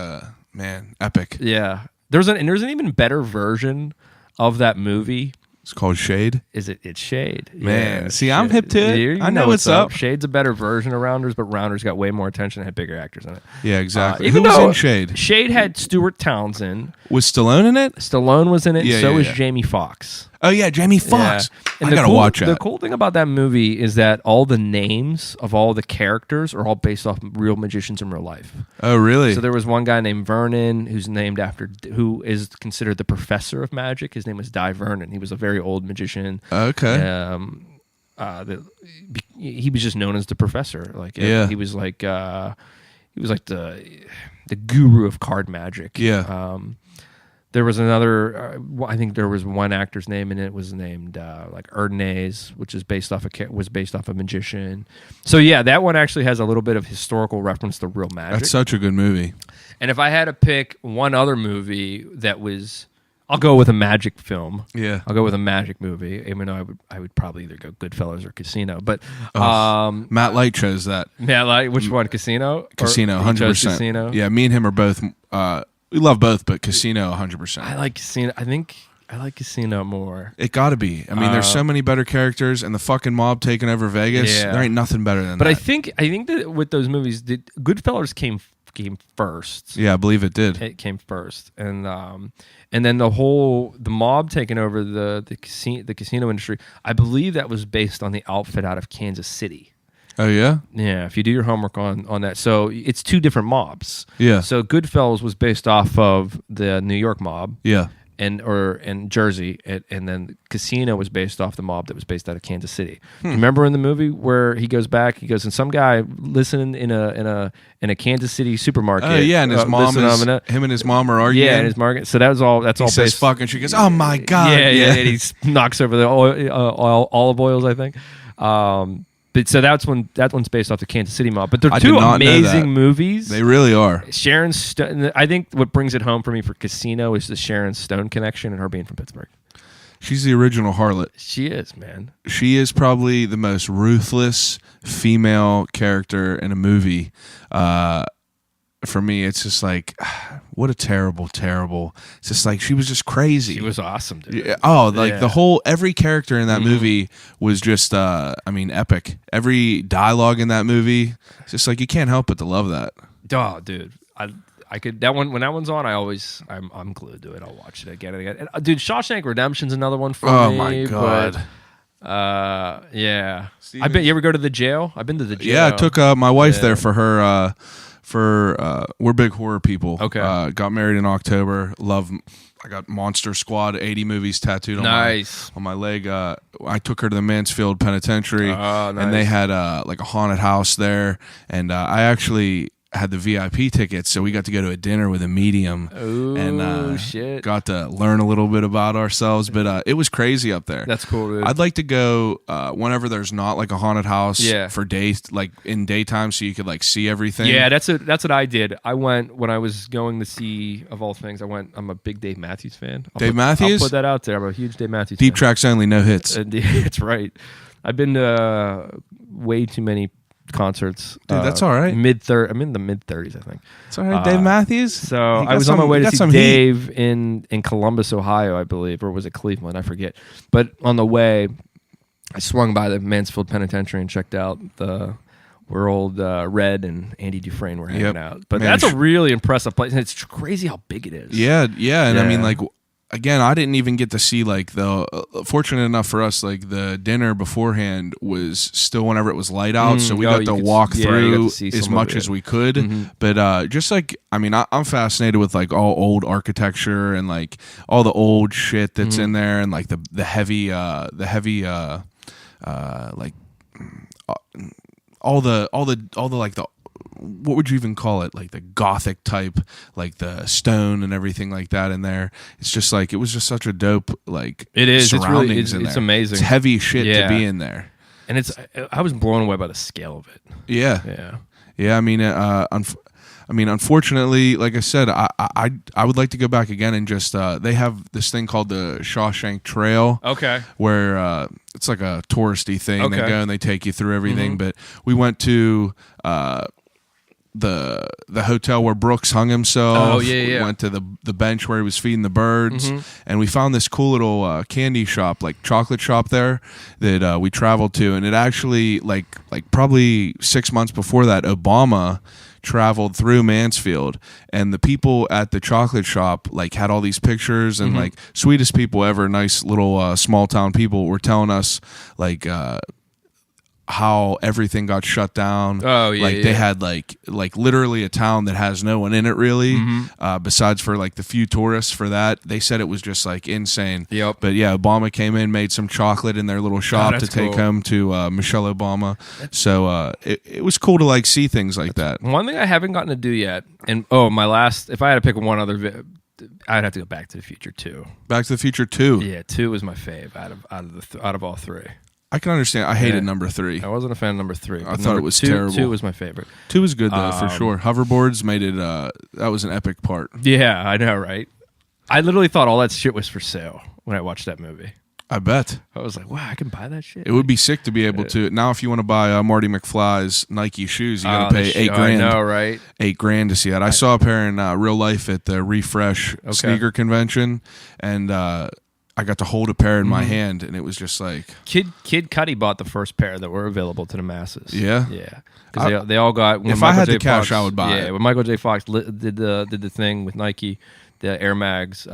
man, epic. Yeah, there's an even better version of that movie. It's called Shade. It's Shade. Man, yeah, see, Shade. I'm hip to it. You I know what's up. Shade's a better version of Rounders, but Rounders got way more attention and had bigger actors in it. Yeah, exactly. Even Who was though in Shade? Shade had Stuart Townsend. Was Stallone in it? Stallone was in it, Yeah, and so yeah, was yeah. Jamie Foxx. Oh yeah, Jamie Foxx. Yeah. And I gotta watch that. The cool thing about that movie is that all the names of all the characters are all based off real magicians in real life. Oh really? So there was one guy named Vernon who is considered the professor of magic. His name was Di Vernon. He was a very old magician. Okay. He was just known as the professor. He was like the guru of card magic. Yeah. There was another. I think there was one actor's name in it was named Erdnase, which is based off a magician. So yeah, that one actually has a little bit of historical reference to real magic. That's such a good movie. And if I had to pick one other movie that was, I'll go with a magic film. Yeah. I'll go with a magic movie, even though I would probably either go Goodfellas or Casino. But Matt Light chose that. Which one? Casino. Casino, Or he 100%. chose Casino. Yeah, me and him are both. We love both, but Casino, 100%. I like Casino. I think I like Casino more. It got to be. I mean, there's so many better characters, and the fucking mob taking over Vegas. Yeah. There ain't nothing better than But that. I think that with those movies, Goodfellas came first. Yeah, I believe it did. It came first, and then the mob taking over the casino industry. I believe that was based on the outfit out of Kansas City. Oh yeah. Yeah, if you do your homework on that, so it's two different mobs. Yeah. So Goodfellas was based off of the New York mob. Yeah. And Jersey, and then Casino was based off the mob that was based out of Kansas City. Remember in the movie where he goes back, he goes, and some guy listening in a Kansas City supermarket. Oh yeah, and his mom him and his mom are arguing. Yeah, and his market. So that's all. That's he all. Says based, fuck, and she goes, "Oh my god." Yeah. And he knocks over the olive oils, I think. But so that one's based off the Kansas City mob. But they're two amazing movies. They really are. Sharon Stone. I think what brings it home for me for Casino is the Sharon Stone connection and her being from Pittsburgh. She's the original harlot. She is, man. She is probably the most ruthless female character in a movie. For me, it's just like, what a terrible. It's just like she was just crazy. She was awesome, dude. Yeah. Oh, every character in that movie was just, epic. Every dialogue in that movie, it's just like you can't help but to love that. Oh, dude, I could that one when that one's on. I'm glued to it. I'll watch it again and again. And, dude, Shawshank Redemption's another one for me. Oh my god. Yeah. You ever go to the jail? I've been to the jail. Yeah, I took my wife there for her. We're big horror people. Okay. Got married in October. I got Monster Squad 80 movies tattooed on my leg. I took her to the Mansfield Penitentiary, and they had like a haunted house there, and I actually had the VIP tickets, so we got to go to a dinner with a medium. Ooh, and shit. Got to learn a little bit about ourselves, but it was crazy up there. That's cool, dude. I'd like to go whenever there's not like a haunted house for days, like in daytime, so you could like see everything. Yeah, that's what I did. I went when I was going to see, of all things, I'm a big Dave Matthews fan. Matthews? I'll put that out there. I'm a huge Dave Matthews Deep fan. tracks only, no hits. That's right. I've been to way too many concerts. Dude, that's all right. I'm in the mid-30s, I think. It's all right, Dave Matthews. So I was on my way to see Dave in Columbus, Ohio, I believe, or was it Cleveland? I forget. But on the way, I swung by the Mansfield Penitentiary and checked out where old Red and Andy Dufresne were hanging out. But that's a really impressive place, and it's crazy how big it is. Yeah, and I mean, like, again, I didn't even get to see like fortunate enough for us, like the dinner beforehand was still whenever it was light out, so we got to walk through as much as we could. Mm-hmm. But just like, I mean, I'm fascinated with like all old architecture and like all the old shit that's in there, and like the heavy like all the like the, what would you even call it? Like the Gothic type, like the stone and everything like that in there. It's just like, it was just such a dope, like, it is. Surroundings It's amazing. It's heavy shit to be in there. And I was blown away by the scale of it. Yeah. I mean, I mean, unfortunately, like I said, I would like to go back again and just they have this thing called the Shawshank Trail. Okay. Where it's like a touristy thing. Okay. They go and they take you through everything. But we went to the hotel where Brooks hung himself. Oh, yeah. We went to the bench where he was feeding the birds, and we found this cool little candy shop, like chocolate shop there that we traveled to. And it actually, like probably 6 months before that, Obama traveled through Mansfield, and the people at the chocolate shop like had all these pictures, and like sweetest people ever, nice little small town people were telling us like how everything got shut down. Oh yeah, like they had like literally a town that has no one in it really, besides for like the few tourists for that. They said it was just like insane. Yep. But yeah, Obama came in, made some chocolate in their little shop to that's take cool. home to Michelle Obama. So it was cool to like see things like that. One thing I haven't gotten to do yet, and my last, if I had to pick one other, I'd have to go Back to the Future 2. Back to the Future 2. Yeah, 2 was my fave out of all three. I can understand. I hated number 3. I wasn't a fan of number 3. I thought it was terrible. 2 was my favorite. 2 was good though, for sure. Hoverboards made it. That was an epic part. Yeah, I know, right? I literally thought all that shit was for sale when I watched that movie. I bet. I was like, wow, I can buy that shit. It would be sick to be able to. Now, if you want to buy Marty McFly's Nike shoes, you got to pay $8,000. I know, right? $8,000 to see that. I saw a pair in real life at the Refresh sneaker convention, and I got to hold a pair in my hand, and it was just like Kid Cudi bought the first pair that were available to the masses. Yeah? Yeah, because they all got. When If Michael I had J. the cash, Fox, I would buy it. When Michael J. Fox did the thing with Nike, the Air Mags,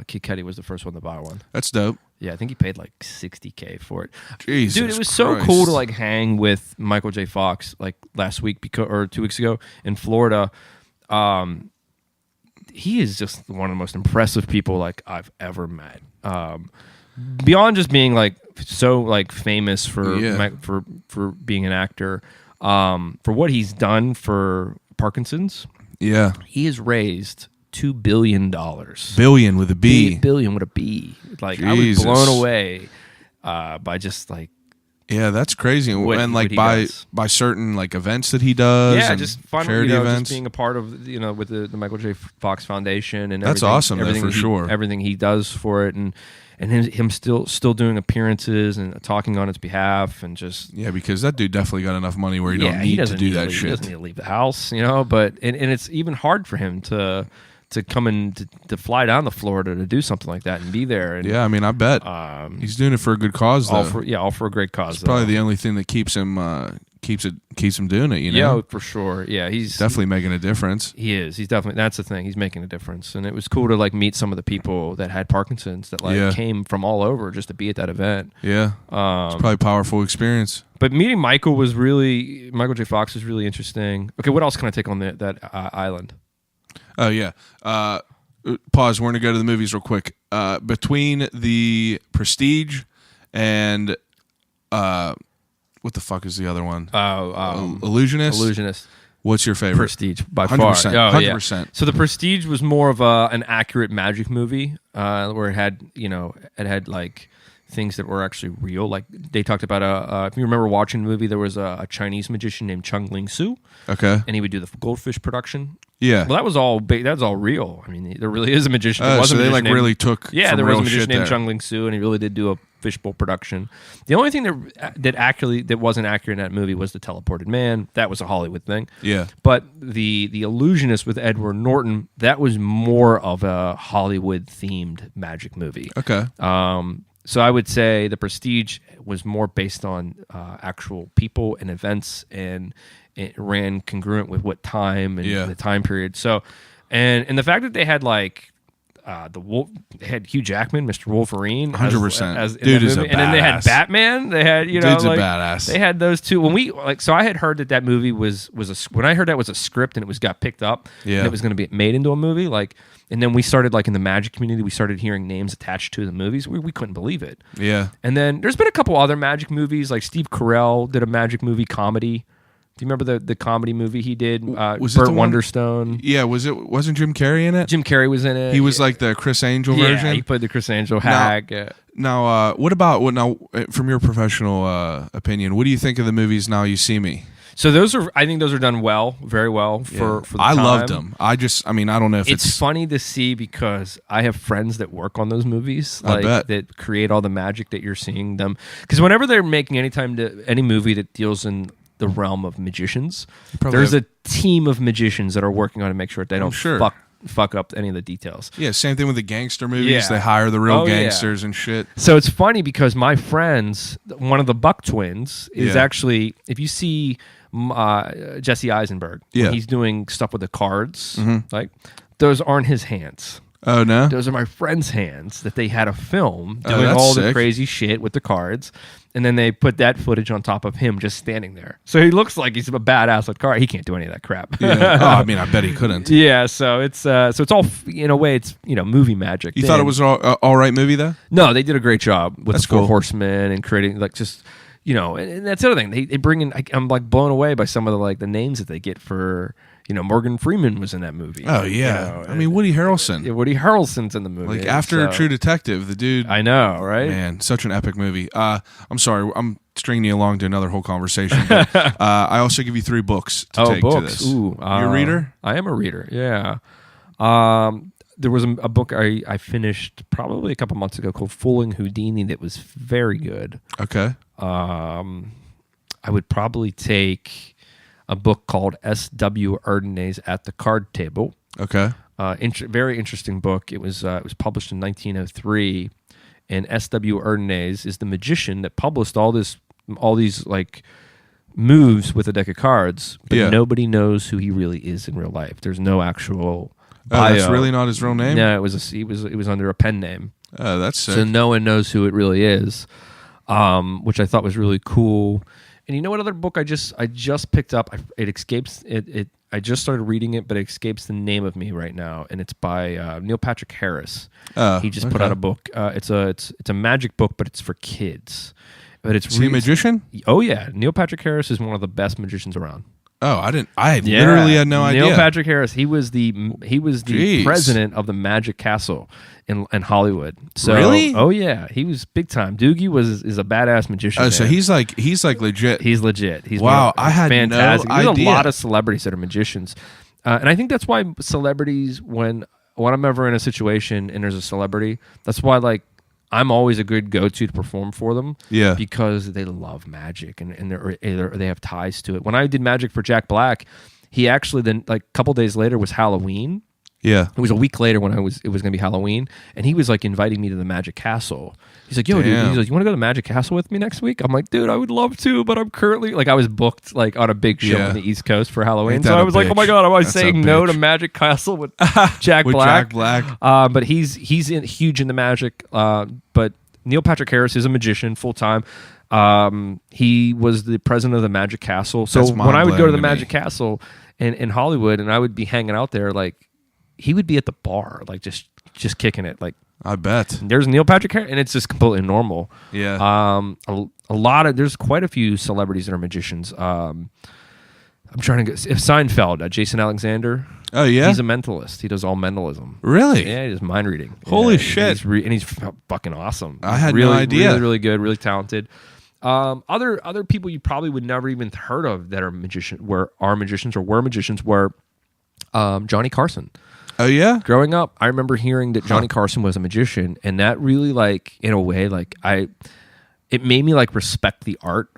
Kid Cudi was the first one to buy one. That's dope. Yeah, I think he paid like $60,000 for it. Jesus Dude, it was Christ. so cool to like hang with Michael J. Fox like last week or 2 weeks ago in Florida. He is just one of the most impressive people like I've ever met. Beyond just being like so like famous for being an actor, for what he's done for Parkinson's. Yeah. He has raised $2 billion. Billion with a B. Billion with a B. Like Jesus. I was blown away by just like. Yeah, that's crazy. What like he by does. by certain like events that he does. Yeah, and just fun. charity events. Just being a part of with the Michael J. Fox Foundation and that's everything, awesome. Though, for sure. Everything he does for it, and him still doing appearances and talking on its behalf, and just because that dude definitely got enough money where he don't need to do that shit. He doesn't need to leave the house, But and it's even hard for him to come in to fly down to Florida to do something like that and be there. And, yeah, I mean, I bet he's doing it for a good cause. Though. All for a great cause. It's probably the only thing that keeps him doing it. Yeah, for sure. Yeah, he's definitely making a difference. He is. He's definitely. That's the thing. He's making a difference, and it was cool to like meet some of the people that had Parkinson's that like came from all over just to be at that event. Yeah, it's probably a powerful experience. But meeting Michael J. Fox was really interesting. Okay, what else can I take on that island? Oh yeah. Pause. We're gonna go to the movies real quick. Between the Prestige and what the fuck is the other one? Illusionist. Illusionist. What's your favorite? Prestige by 100%, far. 100%. So the Prestige was more of an accurate magic movie, where it had like things that were actually real. Like they talked about if you remember watching the movie, there was a Chinese magician named Chung Ling Soo. Okay. And he would do the goldfish production. Yeah. Well, that was all big. That was all real. I mean, there really is a magician. So they like really took. Yeah, from there was real a magician shit named there. Chung Ling Soo, and he really did do a fishbowl production. The only thing that wasn't accurate in that movie was the teleported man. That was a Hollywood thing. Yeah. But the Illusionist with Edward Norton, that was more of a Hollywood themed magic movie. Okay. So I would say the Prestige was more based on actual people and events, and it ran congruent with what time and the time period. So, and the fact that they had like they had Hugh Jackman, Mr. Wolverine, 100%. Dude is a badass. And then they had Batman. They had Dude's a badass. They had those two. When we so I had heard that movie was when I heard that was a script and it got picked up. Yeah. And it was going to be made into a movie. And then we started in the magic community, we started hearing names attached to the movies. We couldn't believe it. Yeah. And then there's been a couple other magic movies, like Steve Carell did a magic movie comedy. Do you remember the comedy movie he did? Was Burt it the one- Wonderstone. Yeah. Wasn't Jim Carrey in it? Jim Carrey was in it. He was like the Chris Angel version. Yeah, he played the Chris Angel hag. Now, what about from your professional opinion? What do you think of the movies Now You See Me? So I think those are done well, very well for the I time. loved them. I don't know if It's funny to see because I have friends that work on those movies, I bet. that create all the magic that you're seeing them. Because whenever they're making any movie that deals in the realm of magicians, there's a team of magicians that are working on to make sure they don't fuck up any of the details. Yeah, same thing with the gangster movies. Yeah. They hire the real gangsters and shit. So it's funny because my friends, one of the Buck twins, is actually, if you see Jesse Eisenberg, when he's doing stuff with the cards, like those aren't his hands. Oh, no? Those are my friend's hands that they had a film doing that's all the sick. crazy shit with the cards. And then they put that footage on top of him just standing there. So he looks like he's a badass with cards. He can't do any of that crap. Yeah. Oh, I mean, I bet he couldn't. Yeah, so it's all, in a way, it's, movie magic. You thought it was an all right movie, though? No, they did a great job with That's the Four cool. Horsemen and creating, like, just, and that's the other thing. They bring in, I'm like blown away by some of the names that they get for, Morgan Freeman was in that movie. Oh, yeah. I mean, Woody Harrelson. Yeah, Woody Harrelson's in the movie. Like, after True Detective, the dude. I know, right? Man, such an epic movie. I'm sorry, I'm stringing you along to another whole conversation. But, I also give you 3 books to take to this. Ooh, you a reader? I am a reader, yeah. There was a book I finished probably a couple months ago called Fooling Houdini that was very good. Okay. I would probably take a book called S.W. Erdnase at the Card Table. Okay. Very interesting book. It was published in 1903, and S.W. Erdnase is the magician that published all these like moves with a deck of cards, but nobody knows who he really is in real life. There's no actual bio. That's really not his real name? No, it was under a pen name. Oh, that's sick. So no one knows who it really is, which I thought was really cool. And you know what other book I just picked up? It escapes it. I just started reading it, but it escapes the name of me right now. And it's by Neil Patrick Harris. He just put out a book. It's a magic book, but it's for kids. But it's is he a magician? Oh yeah, Neil Patrick Harris is one of the best magicians around. Oh, I didn't. I literally had no idea. Neil Patrick Harris. He was the president of the Magic Castle in Hollywood. So, really? Oh yeah, he was big time. Doogie is a badass magician. Oh, so he's like legit. He's legit. He's I had fantastic. no There's idea. a lot of celebrities that are magicians, and I think that's why celebrities, when I'm ever in a situation and there's a celebrity, that's why I'm always a good go-to to perform for them. Yeah. Because they love magic and they have ties to it. When I did magic for Jack Black, he actually then a couple days later was Halloween. Yeah. It was a week later when it was going to be Halloween, and he was inviting me to the Magic Castle. He's like, "Yo, dude," he's like, "You want to go to the Magic Castle with me next week?" I'm like, "Dude, I would love to, but I'm currently I was booked on a big show on the East Coast for Halloween." Ain't So that I a was like, "Oh my bitch? god, am I That's a saying no to bitch. Magic Castle with Jack With Black?" Jack Black. But he's huge into magic. But Neil Patrick Harris is a magician full time. He was the president of the Magic Castle. So That's when I would go to the mind-blowing to Magic me. Castle in Hollywood, and I would be hanging out there, he would be at the bar, just kicking it. I bet. There's Neil Patrick Harris, and it's just completely normal. Yeah. There's quite a few celebrities that are magicians. I'm trying to get if Seinfeld, Jason Alexander. Oh yeah. He's a mentalist. He does all mentalism. Really? Yeah, he does mind reading. Holy Yeah, shit. and he's fucking awesome. I had really, no idea. Really, really good. Really talented. Other people you probably would never even heard of that are magicians were Johnny Carson. Oh yeah. Growing up, I remember hearing that Johnny Carson was a magician, and that really in a way it made me respect the art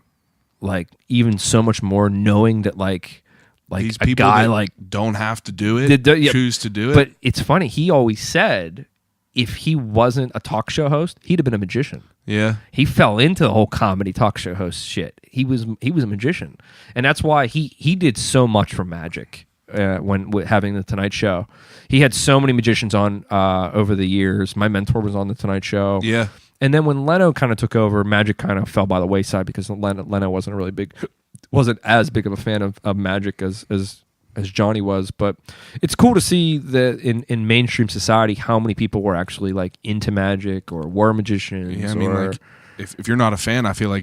even so much more, knowing that These a people guy that don't have to do it, choose to do it. But it's funny, he always said if he wasn't a talk show host, he'd have been a magician. yeah. He fell into the whole comedy talk show host shit. He was a magician, and that's why he did so much for magic when having the Tonight Show. He had so many magicians on over the years. My mentor was on the Tonight Show. Yeah. And then when Leno kind of took over, magic kind of fell by the wayside because Leno wasn't as big of a fan of magic as Johnny was. But it's cool to see that in mainstream society how many people were actually into magic or were magicians. Yeah. I mean, if you're not a fan, I feel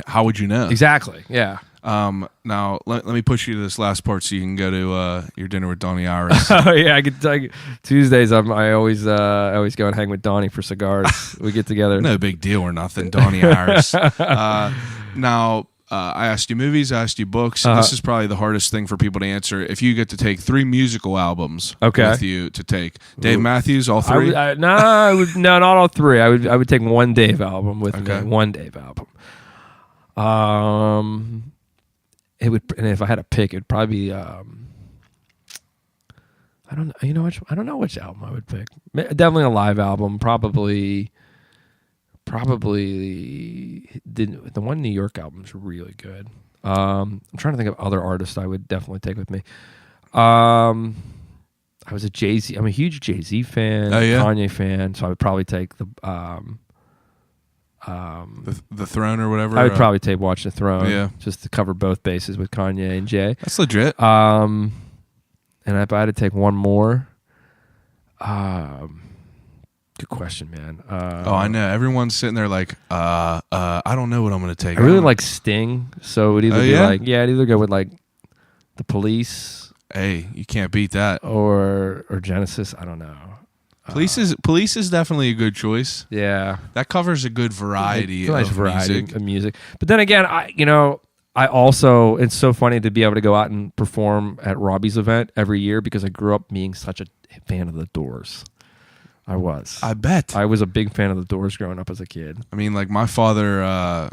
how would you know? Exactly. Yeah. Now let me push you to this last part so you can go to your dinner with Donnie Iris. Oh yeah, I could. Tuesdays, I always go and hang with Donnie for cigars. We get together. No big deal or nothing, Donnie Iris. Now, I asked you movies, I asked you books. This is probably the hardest thing for people to answer. If you get to take 3 musical albums with you to take, Dave Matthews, all 3? No, not all 3. I would take one Dave album with me. One Dave album. It would, and if I had to pick, it'd probably be. I don't know. You know which? I don't know which album I would pick. Definitely a live album. Probably the one New York album is really good. I'm trying to think of other artists I would definitely take with me. I was a Jay-Z. I'm a huge Jay-Z fan, Kanye fan, so I would probably take the Throne or whatever. I would probably take Watch the Throne, just to cover both bases with Kanye and Jay. That's legit. And if I had to take one more, good question, man. I know. Everyone's sitting there like, I don't know what I'm going to take. I really like Sting, so it would either be it'd either go with like the Police. Hey, you can't beat that. Or Genesis. I don't know. Police is definitely a good choice. Yeah, that covers a good variety of music. But then again, I also, it's so funny to be able to go out and perform at Robbie's event every year because I grew up being such a fan of the Doors. I bet. I was a big fan of the Doors growing up as a kid. I mean, like my father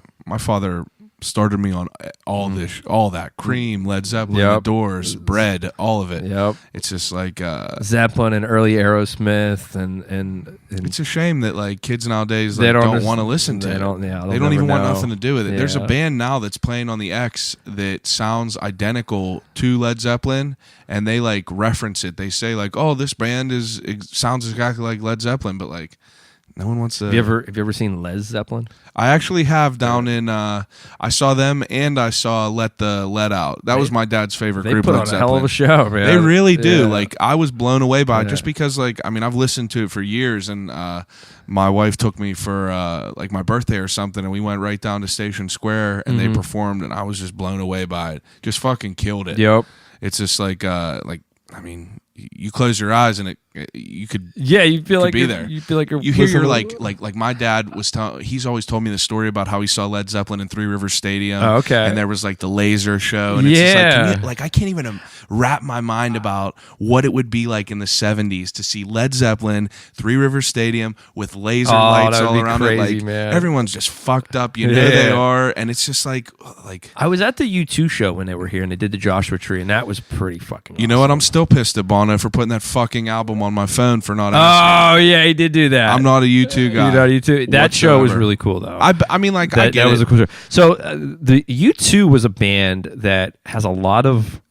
started me on all that Cream, Led Zeppelin, the Doors, Bread, all of it. Yep. It's just like Zeppelin and early Aerosmith and it's a shame that like kids nowadays don't want to listen to it. They don't even want nothing to do with it. Yeah. There's a band now that's playing on the X that sounds identical to Led Zeppelin, and they like reference it. They say like, "Oh, this band sounds exactly like Led Zeppelin," but like no one wants to. Have you ever seen Led Zeppelin? I actually have down in. I saw them and I saw Let the Let Out. That was my dad's favorite group. They put on a hell of a show, man. They really do. Like I was blown away by it just because, like, I mean, I've listened to it for years, and my wife took me for like my birthday or something, and we went right down to Station Square, and they performed, and I was just blown away by it. Just fucking killed it. Yep. It's just like I mean, you close your eyes and you could you feel like be there. You feel like you hear your like my dad was he's always told me the story about how he saw Led Zeppelin in Three Rivers Stadium. Oh, okay. And there was like the laser show, and it's just like I can't even wrap my mind about what it would be like in the 70s to see Led Zeppelin, Three Rivers Stadium with laser lights all around crazy, it. Like man. Everyone's just fucked up, you know they are, and it's just like I was at the U2 show when they were here and they did the Joshua Tree, and that was pretty fucking awesome. You know what? I'm still pissed at Bono for putting that fucking album on my phone for not asking. Oh yeah, he did do that. I'm not a U2 guy. You're not a U2. That show was really cool though. I mean, like I get that was a cool show. So the U2 was a band that has a lot of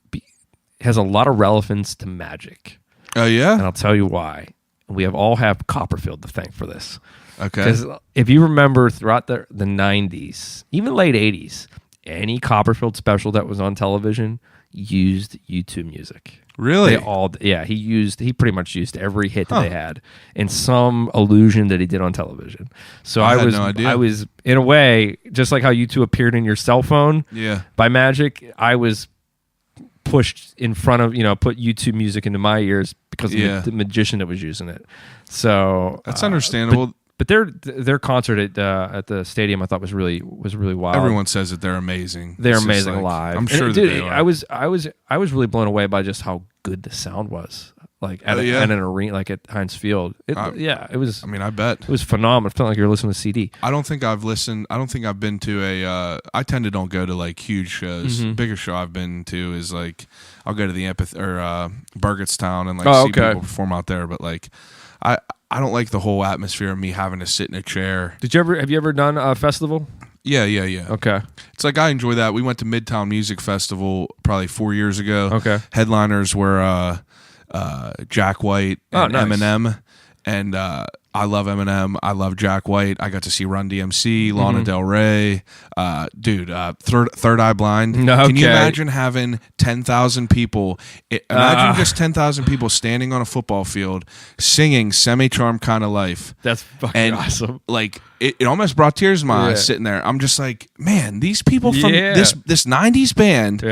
relevance to magic. Oh yeah, and I'll tell you why. We all have Copperfield to thank for this. Okay, because if you remember throughout the 90s, even late 80s, any Copperfield special that was on television used U2 music. Really? He pretty much used every hit that they had in some illusion that he did on television. So I had no idea. I was in a way just like how U2 appeared in your cell phone. Yeah. By magic, I was pushed in front of put U2 music into my ears because of the magician that was using it. So that's understandable. But their concert at the stadium I thought was really wild. Everyone says that they're amazing. They're amazing live. I'm sure they are. I was really blown away by just how good the sound was. Like at an arena, like at Heinz Field. It was. I mean, I bet it was phenomenal. It felt like you were listening to a CD. I don't think I've been to a. I tend to don't go to like huge shows. Biggest show I've been to is like I'll go to the Burgettstown and like see people perform out there. But like I don't like the whole atmosphere of me having to sit in a chair. Have you ever done a festival? Yeah. Okay. It's like I enjoy that. We went to Midtown Music Festival probably 4 years ago. Okay. Headliners were Jack White and Eminem, and I love Eminem. I love Jack White. I got to see Run DMC, Lana Del Rey. Third Eye Blind. Okay. Can you imagine having 10,000 people? Imagine just 10,000 people standing on a football field singing "Semi-Charmed Kind of Life." That's fucking awesome. Like it almost brought tears to my eyes sitting there. I'm just like, man, these people from this 90s band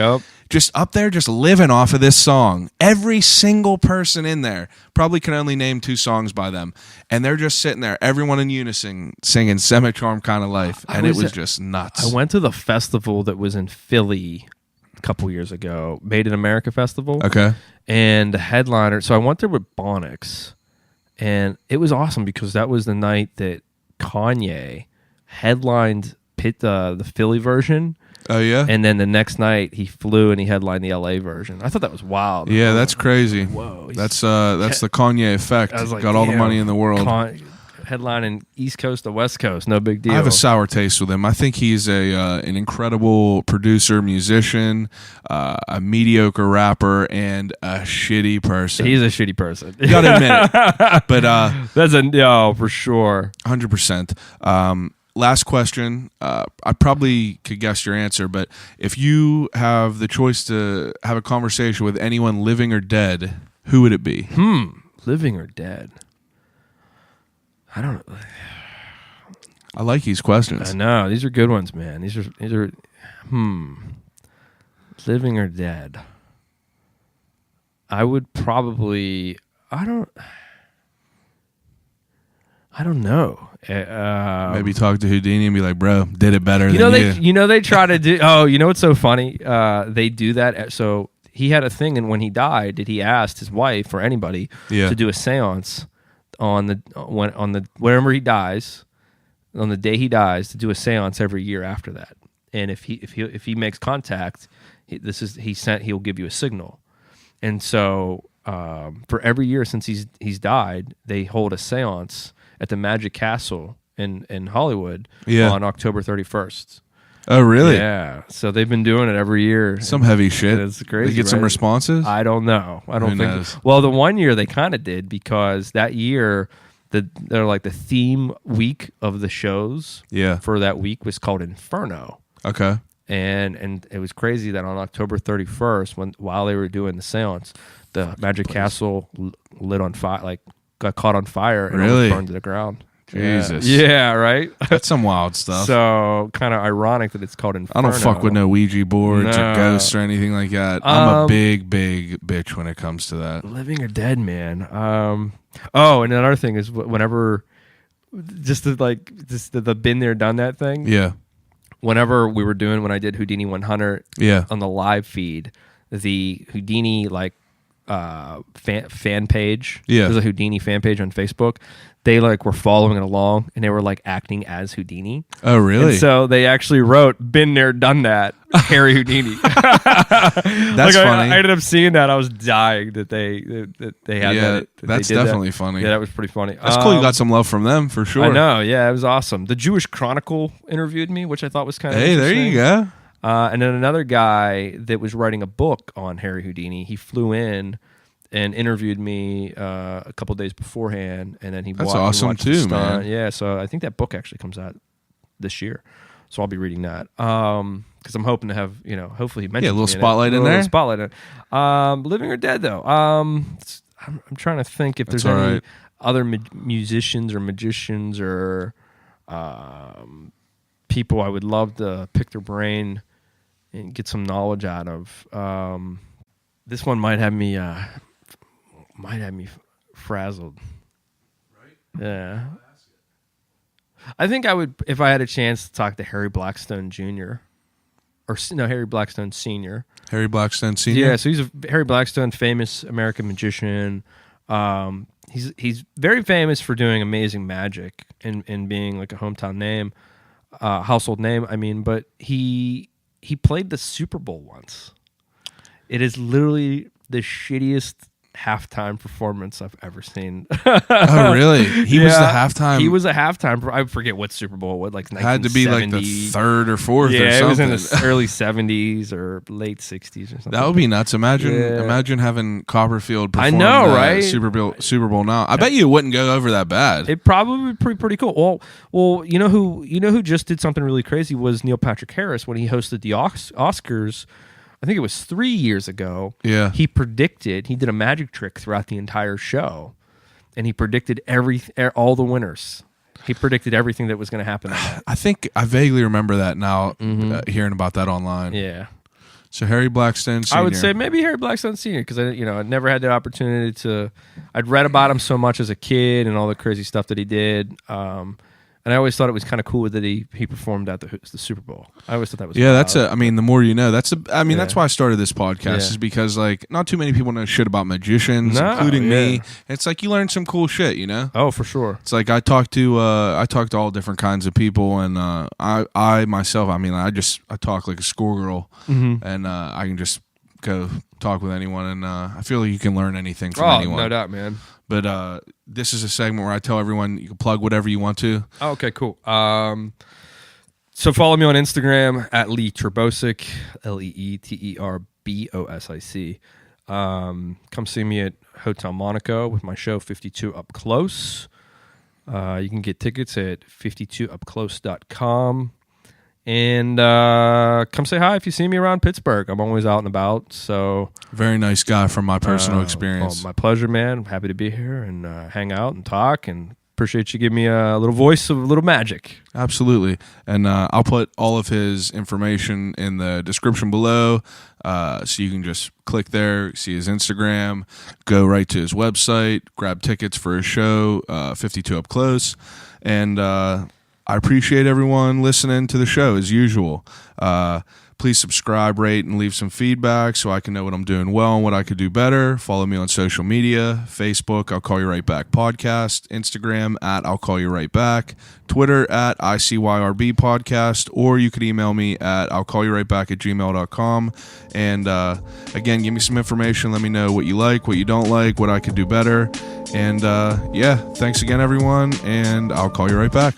just up there just living off of this song. Every single person in there probably can only name 2 songs by them. And they're just sitting there, everyone in unison, singing Semi-Charmed Kind of Life. And it was just nuts. I went to the festival that was in Philly a couple years ago, Made in America Festival. Okay. And the headliner, so I went there with Bonix. And it was awesome because that was the night that Kanye headlined the Philly version. Oh, yeah? And then the next night, he flew and he headlined the LA version. I thought that was wild. Yeah, that's crazy. Whoa. That's the Kanye effect. I was like, got all the money in the world. Headlining East Coast to West Coast, no big deal. I have a sour taste with him. I think he's an incredible producer, musician, a mediocre rapper, and a shitty person. He's a shitty person. You gotta admit it. But that's for sure. 100%. Last question. I probably could guess your answer, but if you have the choice to have a conversation with anyone living or dead, who would it be? Living or dead? I don't know. I like these questions. I know. These are good ones, man. These are living or dead? I would probably I don't know. Maybe talk to Houdini and be like, bro, did it better than you. You know they try to do. Oh, you know what's so funny? They do that. So he had a thing, and when he died, he asked his wife or anybody to do a seance on whenever he dies, on the day he dies, to do a seance every year after that. And if he makes contact, he'll give you a signal. And so for every year since he's died, they hold a seance at the Magic Castle in Hollywood on October 31st. Oh, really? Yeah. So they've been doing it every year. Some heavy shit. It's crazy. They get some responses? I don't know. I don't Who think. knows? Well, the one year they kind of did, because that year they're like the theme week of the shows. Yeah. For that week was called Inferno. Okay. And it was crazy that on October 31st, while they were doing the seance, the Magic Castle lit on fire, like got caught on fire and almost burned to the ground. Jesus. Yeah, right? That's some wild stuff. So kind of ironic that it's called Inferno. I don't fuck with no Ouija boards or ghosts or anything like that. I'm a big bitch when it comes to that. Living or dead, man. Oh, and another thing is whenever, the been there, done that thing. Yeah. Whenever when I did Houdini 100 on the live feed, the Houdini fan page. Yeah. There's a Houdini fan page on Facebook. They were following it along, and they were acting as Houdini. Oh, really? And so they actually wrote, "Been there, done that." Harry Houdini. That's funny. I ended up seeing that. I was dying that they had that. That's definitely funny. Yeah, that was pretty funny. That's cool. You got some love from them for sure. I know. Yeah, it was awesome. The Jewish Chronicle interviewed me, which I thought was kind of there you go. And then another guy that was writing a book on Harry Houdini, he flew in and interviewed me a couple days beforehand, and then That's awesome too, man. Yeah, so I think that book actually comes out this year, so I'll be reading that because I'm hoping to have hopefully mention a little spotlight in there. Spotlight in it. Living or dead though. I'm trying to think if there's any other musicians or magicians or people I would love to pick their brain and get some knowledge out of. This one might have me frazzled. Right? Yeah. I think I would, if I had a chance to talk to Harry Blackstone Jr. Harry Blackstone Sr. Harry Blackstone Sr.? Yeah, so he's Harry Blackstone, famous American magician. He's very famous for doing amazing magic and being like a hometown name, household name. I mean, but he played the Super Bowl once. It is literally the shittiest halftime performance I've ever seen. Oh, really? He was the halftime? He was a halftime. I forget what Super Bowl it was, like 1970. Had to be like the third or fourth or something. Yeah, it was in the early 70s or late 60s or something. That would be nuts. Imagine having Copperfield perform right? Super Bowl now. I bet you it wouldn't go over that bad. It probably would be pretty cool. Well, you know who just did something really crazy was Neil Patrick Harris when he hosted the Oscars. I think it was 3 years ago. Yeah. He did a magic trick throughout the entire show, and he predicted all the winners. He predicted everything that was going to happen on that. I think I vaguely remember that now, hearing about that online. Yeah. So Harry Blackstone Sr. I would say maybe Harry Blackstone Sr. because I never had the opportunity to. I'd read about him so much as a kid and all the crazy stuff that he did, and I always thought it was kind of cool that he performed at the Super Bowl. I always thought that was I mean, the more you know. That's why I started this podcast is because like not too many people know shit about magicians, including me. It's like you learn some cool shit, you know. Oh, for sure. It's like I talk to all different kinds of people, and I myself, I mean, I talk like a schoolgirl, and I can just go talk with anyone, and I feel like you can learn anything from anyone. No doubt, man. But this is a segment where I tell everyone you can plug whatever you want to. Oh, okay, cool. So follow me on Instagram at Lee Terbosic, LeeTerbosic. Come see me at Hotel Monaco with my show 52 Up Close. You can get tickets at 52upclose.com. And come say hi if you see me around Pittsburgh. I'm always out and about. So very nice guy from my personal experience. My pleasure, man. I'm happy to be here and hang out and talk. And appreciate you giving me a little voice of a little magic. Absolutely. And I'll put all of his information in the description below. So you can just click there, see his Instagram, go right to his website, grab tickets for his show, 52 Up Close. And I appreciate everyone listening to the show as usual. Please subscribe, rate, and leave some feedback so I can know what I'm doing well and what I could do better. Follow me on social media, Facebook, I'll Call You Right Back Podcast, Instagram at I'll Call You Right Back, Twitter at ICYRB Podcast, or you could email me at I'll Call You Right Back at gmail.com. And again, give me some information. Let me know what you like, what you don't like, what I could do better. And thanks again, everyone, and I'll call you right back.